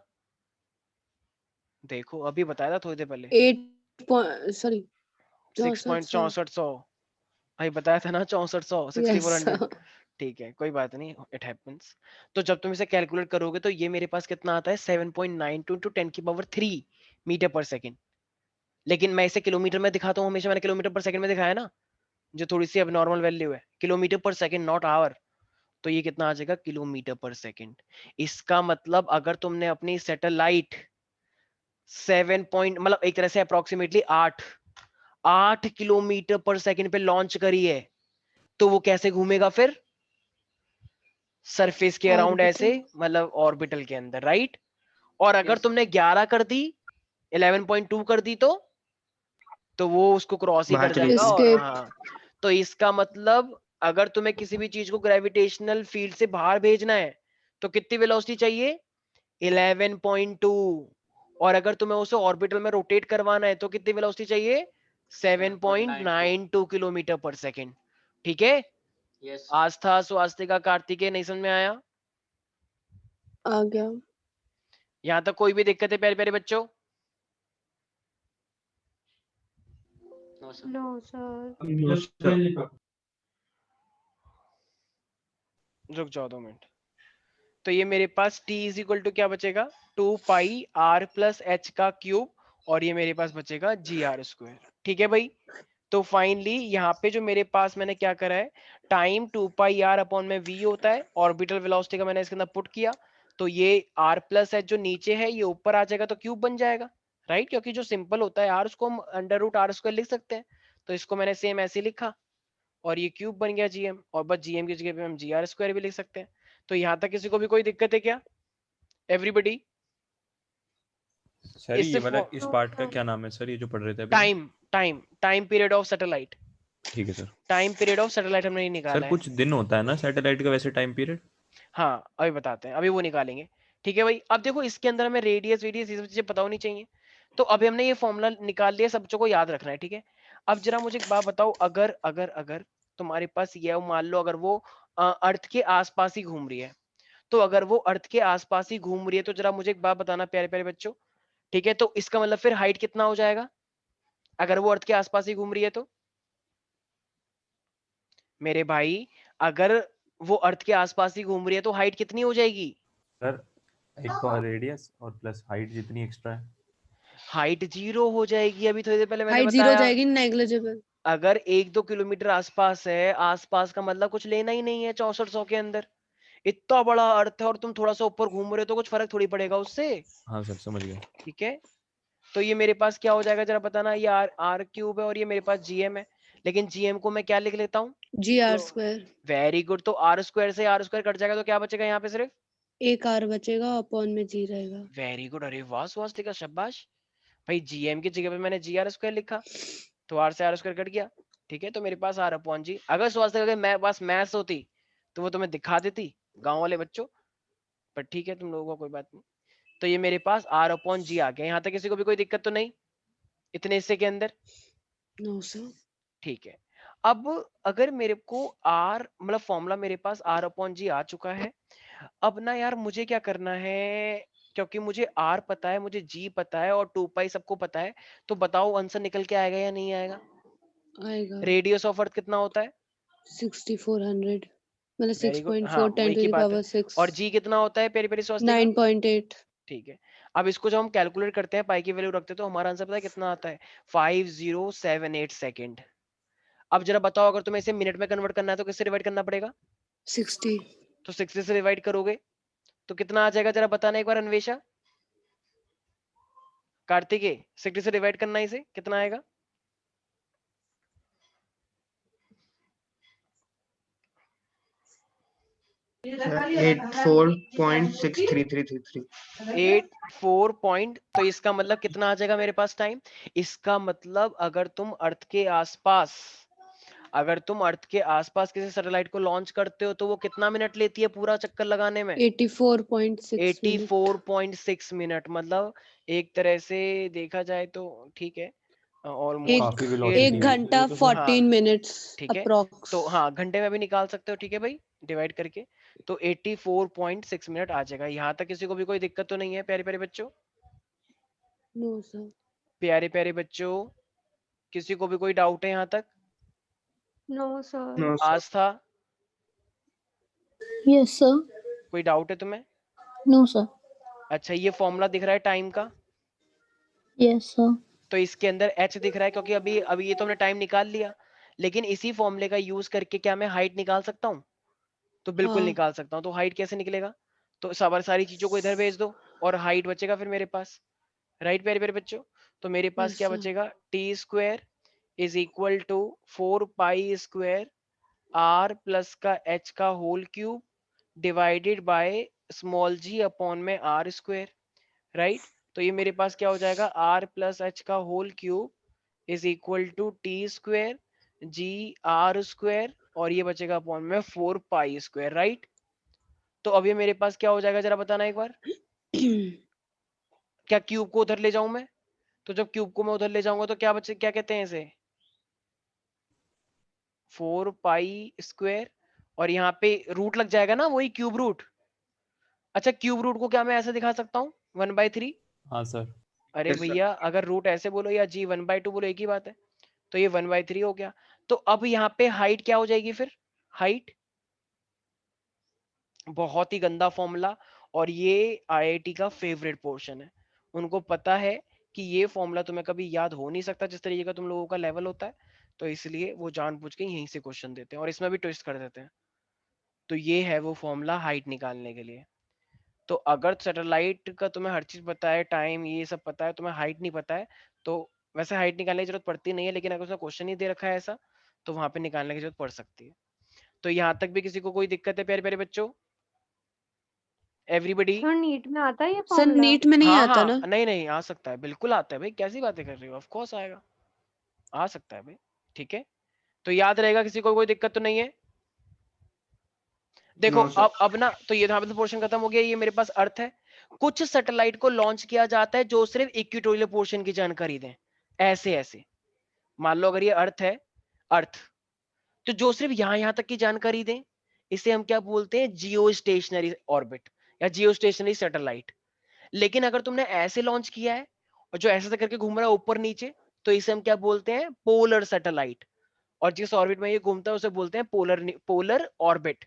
Speaker 1: देखो अभी बताया था थोड़ी देर पहले,
Speaker 5: 6400।
Speaker 1: 6.64 भाई बताया था ना, 6400
Speaker 5: यस
Speaker 1: 6400, ठीक है कोई बात नहीं, इट हैपेंस। तो जब तुम इसे कैलकुलेट करोगे तो ये मेरे पास कितना आता है 7.92 × 10⁻³ मीटर पर सेकंड, लेकिन मैं इसे किलोमीटर में दिखाता हूँ हमेशा, मैंने किलोमीटर पर सेकंड में दिखाया ना, जो थोड़ी सी अब नॉर्मल वैल्यू है, किलोमीटर पर सेकंड नॉट आवर, तो ये कितना आ जाएगा किलोमीटर पर सेकंड। इसका मतलब अगर तुमने अपनी सैटेलाइट 7 पॉइंट मतलब एक तरह से अप्रोक्सीमेटली 8 किलोमीटर पर सेकंड पे लॉन्च करी है, तो वो कैसे घूमेगा फिर सरफेस के अराउंड, ऐसे
Speaker 5: ऑर्बिटल।
Speaker 1: मतलब ऑर्बिटल के अंदर, राइट। और अगर
Speaker 6: Yes.
Speaker 1: तुमने 11 कर दी, 11.2 कर दी, तो वो उसको क्रॉस ही
Speaker 4: बाहर
Speaker 1: कर
Speaker 4: चली
Speaker 1: जाएगा। और
Speaker 5: एस्केप।
Speaker 1: हाँ, तो इसका मतलब अगर तुम्हें किसी भी चीज को ग्रेविटेशनल फील्ड से बाहर भेजना है तो कितनी वेलोसिटी चाहिए 11.2, और अगर तुम्हें उसे ऑर्बिटल में रोटेट करवाना है तो कितनी वेलोसिटी चाहिए 7.92 किलोमीटर पर सेकेंड, ठीक है।
Speaker 6: Yes.
Speaker 1: आस्था स्वास्तिका कार्तिकेय नहीं समझ में आया?
Speaker 5: आ गया।
Speaker 1: यहाँ तक कोई भी दिक्कत है प्यारे प्यारे बच्चों?
Speaker 6: No, sir.
Speaker 2: No sir.
Speaker 1: रुक जाओ 2 मिनट। तो ये मेरे पास t इज इक्वल टू क्या बचेगा 2πr+h⁵ और ये मेरे पास बचेगा gr², ठीक है भाई। तो फाइनली यहाँ पे जो मेरे पास मैंने क्या करा है, टाइम 2πr/v होता है, ऑर्बिटल वेलोसिटी का मैंने इसके अंदर पुट किया, तो ये r+h जो नीचे है ये ऊपर आ जाएगा तो क्यूब बन जाएगा, राइट, क्योंकि जो सिंपल होता है r उसको हम √r² लिख सकते हैं, तो इसको मैंने सेम ऐसे लिखा और ये क्यूब बन गया gm, और बस gm की जगह पे हम gr² भी लिख सकते हैं। तो यहाँ तक किसी को भी कोई दिक्कत है क्या एवरीबडी?
Speaker 3: सर ये वाला इस पार्ट का क्या नाम है सर, ये जो पढ़ रहे थे अभी?
Speaker 1: टाइम पीरियड ऑफ सैटेलाइट,
Speaker 3: ठीक है sir.
Speaker 1: Time period of satellite हमने
Speaker 3: सर
Speaker 1: निकाला है।
Speaker 3: कुछ दिन होता है ना सैटेलाइट का वैसे टाइम पीरियड?
Speaker 1: हाँ अभी बताते हैं, अभी वो निकालेंगे, ठीक है भाई। अब देखो इसके अंदर हमें रेडियस ये सब चीजें पता होनी चाहिए, तो अभी हमने ये फॉर्मूला निकाल लिया, सब बच्चों को याद रखना है, ठीक है। अब जरा मुझे एक बात बताओ, अगर अगर अगर तुम्हारे पास ये मान लो अगर वो अर्थ के आसपास ही घूम रही है, तो अगर वो अर्थ के आसपास ही घूम रही है तो जरा मुझे एक बात बताना प्यारे प्यारे बच्चों, ठीक है, तो इसका मतलब फिर हाइट कितना हो जाएगा अगर वो अर्थ के आसपास ही घूम रही है तो? मेरे भाई अगर वो अर्थ के आसपास ही घूम रही है तो हाइट कितनी हो जाएगी?
Speaker 3: सर एक तो रेडियस और प्लस हाइट जितनी एक्स्ट्रा है।
Speaker 1: हाइट 0 हो जाएगी, अभी थोड़ी देर पहले मैंने
Speaker 5: हाइट 0 हो
Speaker 1: बताया।
Speaker 5: जाएगी, नेग्लिजिबल।
Speaker 1: अगर 1-2 किलोमीटर आसपास है, आसपास का मतलब कुछ लेना ही नहीं है 6400 के अंदर, इतना बड़ा अर्थ है और तुम थोड़ा सा ऊपर घूम रहे हो तो कुछ फर्क थोड़ी पड़ेगा उससे।
Speaker 3: हाँ सर समझ गया।
Speaker 1: ठीक है, तो ये मेरे पास क्या हो जाएगा जरा बताना, ये r³ है और ये मेरे पास gm है, लेकिन gm को मैं क्या लिख लेता हूँ
Speaker 5: GR²।
Speaker 1: वेरी गुड, तो r² से r² कट जाएगा तो क्या बचेगा यहाँ पे सिर्फ
Speaker 5: एक R बचेगा, अपॉन में G रहेगा।
Speaker 1: वेरी गुड, अरे वाह स्वास्तिका शाबाश भाई, gm की जगह पे मैंने gr² लिखा तो r से r² कट गया, ठीक है, तो मेरे पास r/g। अगर स्वास्तिका के मैं पास मैथ्स होती तो वो तुम्हें दिखा देती गांव वाले बच्चों, पर ठीक है तुम लोगों का कोई बात नहीं। तो तो ये मेरे पास R अपॉन G आ गया। यहाँ तक किसी को भी कोई दिक्कत तो नहीं इतने हिस्से के अंदर?
Speaker 5: No sir.
Speaker 1: ठीक है। अब अगर मेरे को R मतलब फॉर्मूला मेरे पास R अपॉन G आ चुका है, अब ना यार मुझे क्या करना है, क्योंकि मुझे R पता है, मुझे G पता है और 2 पाई सबको पता है, तो बताओ आंसर निकल के आएगा या नहीं आएगा?
Speaker 5: आएगा।
Speaker 1: रेडियस ऑफ अर्थ कितना होता है?
Speaker 5: 6400 मतलब
Speaker 1: वेरी गुड, हाँ
Speaker 5: 6.4 10
Speaker 1: वही
Speaker 5: to
Speaker 1: की
Speaker 5: the
Speaker 1: बात है।
Speaker 5: power 6
Speaker 1: और G कितना होता है पेरी पेरी स्वास्तिका?
Speaker 5: 9.8।
Speaker 1: ठीक है। अब इसको जब हम कैलकुलेट करते हैं, पाई की वैल्यू रखते हैं, तो हमारा आंसर पता है कितना आता है? 5078 सेकेंड। अब जरा बताओ, अगर तुम्हें इसे मिनट में कन्वर्ट करना है तो किससे डिवाइड करना पड़ेगा?
Speaker 5: 60।
Speaker 1: तो 60 से डिवाइड करोगे तो कितना आ जाएगा, जरा बताना एक बार अन्वेषा, कार्तिकेय, 60 से डिवाइड करना इसे, कितना आएगा?
Speaker 4: सर 84.63333।
Speaker 1: 84 तो इसका मतलब कितना आ जाएगा मेरे पास टाइम? इसका मतलब अगर तुम अर्थ के आसपास किसी सैटेलाइट को लॉन्च करते हो तो वो कितना मिनट लेती है पूरा चक्कर लगाने में?
Speaker 5: 84.6 मिनट।
Speaker 1: 84.6 मिनट। मतलब एक तरह से देखा जाए तो ठीक है, ऑलमोस्ट
Speaker 5: एक घंटा 14 मिनट्स
Speaker 1: ठीक है।
Speaker 5: अप्रॉक्स।
Speaker 1: तो हाँ, घंटे में भी निकाल सकते हो, ठीक है भाई, डिवाइड करके। तो 84.6 मिनट आ जाएगा। यहाँ तक किसी को भी कोई दिक्कत तो नहीं है प्यारे प्यारे बच्चों?
Speaker 5: No sir.
Speaker 1: प्यारे प्यारे बच्चों, किसी को भी कोई डाउट है यहाँ तक?
Speaker 2: No sir.
Speaker 4: No sir.
Speaker 1: Aastha,
Speaker 5: yes sir.
Speaker 1: कोई डाउट है तुम्हें?
Speaker 5: No sir.
Speaker 1: अच्छा, ये फॉर्मूला दिख रहा है टाइम का?
Speaker 5: Yes sir.
Speaker 1: तो इसके अंदर h दिख रहा है, क्योंकि अभी अभी ये तो हमने टाइम निकाल लिया, लेकिन इसी फॉर्मूले का यूज करके क्या मैं हाइट निकाल सकता हूँ? तो बिल्कुल
Speaker 5: हाँ।
Speaker 1: निकाल सकता हूँ। तो हाइट कैसे निकलेगा? तो सारी चीजों को इधर भेज दो और हाइट बचेगा फिर मेरे पास, राइट प्यारे प्यारे बच्चों? तो मेरे पास
Speaker 5: यस
Speaker 1: क्या
Speaker 5: सर।
Speaker 1: बचेगा? T square is equal to 4 pi square r plus का h का whole cube divided by small g upon में r स्क्वायर, राइट? तो ये मेरे पास क्या हो जाएगा? r प्लस h का whole cube is equal to T square G R square, और ये बचेगा अपॉन में 4 पाई स्क्वायर, राइट? तो अब ये मेरे पास क्या हो जाएगा, जरा बताना एक बार। क्या क्यूब को उधर ले जाऊं मैं? तो जब क्यूब को मैं उधर ले जाऊंगा तो क्या बचे, क्या कहते हैं इसे? 4 पाई स्क्वायर, और यहाँ पे रूट लग जाएगा ना, वही क्यूब रूट। अच्छा, क्यूब रूट को क्या मैं ऐसे दिखा सकता हूँ 1/3?
Speaker 3: हाँ सर।
Speaker 1: अरे भैया, अगर रूट ऐसे बोलो या जी 1/2 बोलो, एक ही बात है। तो ये 1/3 हो गया। तो अब यहाँ पे हाइट क्या हो जाएगी फिर? हाइट, बहुत ही गंदा फॉर्मूला, और ये आईआईटी का फेवरेट पोर्शन है। उनको पता है कि ये फॉर्मूला तुम्हें कभी याद हो नहीं सकता जिस तरीके का तुम लोगों का लेवल होता है, तो इसलिए वो जानबूझ के यहीं से क्वेश्चन देते हैं और इसमें भी ट्विस्ट कर देते हैं। तो ये है वो फॉर्मूला हाइट निकालने के लिए। तो अगर सैटेलाइट का तुम्हें हर चीज पता है, टाइम ये सब पता है, तुम्हें हाइट नहीं पता है, तो वैसे हाइट निकालने की जरूरत पड़ती नहीं है, लेकिन अगर उसमें क्वेश्चन ही दे रखा है ऐसा, तो वहां पे निकालने की जरूरत पड़ सकती है। तो यहाँ तक भी किसी को कोई दिक्कत है प्यारे प्यारे बच्चों? एवरीबडी?
Speaker 2: सर नीट में आता है ये
Speaker 5: सर
Speaker 2: फॉर्मूला?
Speaker 5: नीट में नहीं
Speaker 1: हाँ
Speaker 5: आता ना?
Speaker 1: हाँ, नहीं नहीं, आ सकता है, बिल्कुल आता है भाई, कैसी बातें कर रही हो, ऑफ कोर्स आएगा, आ सकता है भाई, ठीक है। तो याद रहेगा, किसी को कोई दिक्कत तो नहीं है? देखो
Speaker 4: No, sir.
Speaker 1: अब ना, तो ये पोर्शन खत्म हो गया। ये मेरे पास अर्थ है। कुछ सैटेलाइट को लॉन्च किया जाता है जो सिर्फ इक्वेटोरियल पोर्शन की जानकारी दें, ऐसे ऐसे। मान लो अगर ये अर्थ है, अर्थ, तो जो सिर्फ यहां तक की जानकारी दें, इसे हम क्या बोलते हैं? जियो स्टेशनरी ऑर्बिट या जियो स्टेशनरी सैटेलाइट। लेकिन अगर तुमने ऐसे लॉन्च किया है और जो ऐसे करके घूम रहा है ऊपर नीचे, तो इसे हम क्या बोलते हैं? Polar satellite. और जिस ऑर्बिट में ये घूमता है उसे बोलते हैं पोलर ऑर्बिट।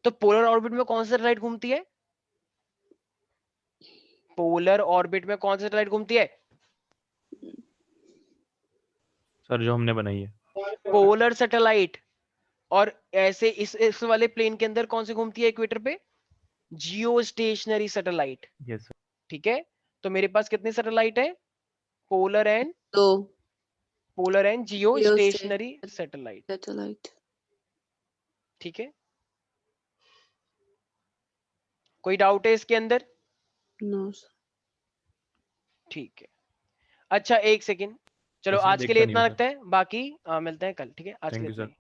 Speaker 1: तो पोलर ऑर्बिट में कौन सी सैटेलाइट घूमती है? पोलर ऑर्बिट में कौन सी सैटेलाइट घूमती है?
Speaker 3: सर जो हमने बनाई है,
Speaker 1: पोलर सैटेलाइट। और ऐसे इस वाले प्लेन के अंदर कौन सी घूमती है इक्वेटर पे? Geostationary satellite.
Speaker 3: Yes sir.
Speaker 1: ठीक है। तो मेरे पास कितनी सैटेलाइट है? Polar and geostationary satellite. ठीक है, कोई डाउट है इसके अंदर?
Speaker 5: No sir.
Speaker 1: ठीक है। अच्छा एक सेकेंड, चलो
Speaker 3: इसमें
Speaker 1: आज के लिए
Speaker 3: देखता नहीं
Speaker 1: इतना
Speaker 3: हूँ
Speaker 1: रखते हैं, बाकी मिलते हैं कल, ठीक है? आज के
Speaker 3: थैंक
Speaker 1: लिए
Speaker 3: यू
Speaker 1: इतना
Speaker 3: सर।
Speaker 1: ही।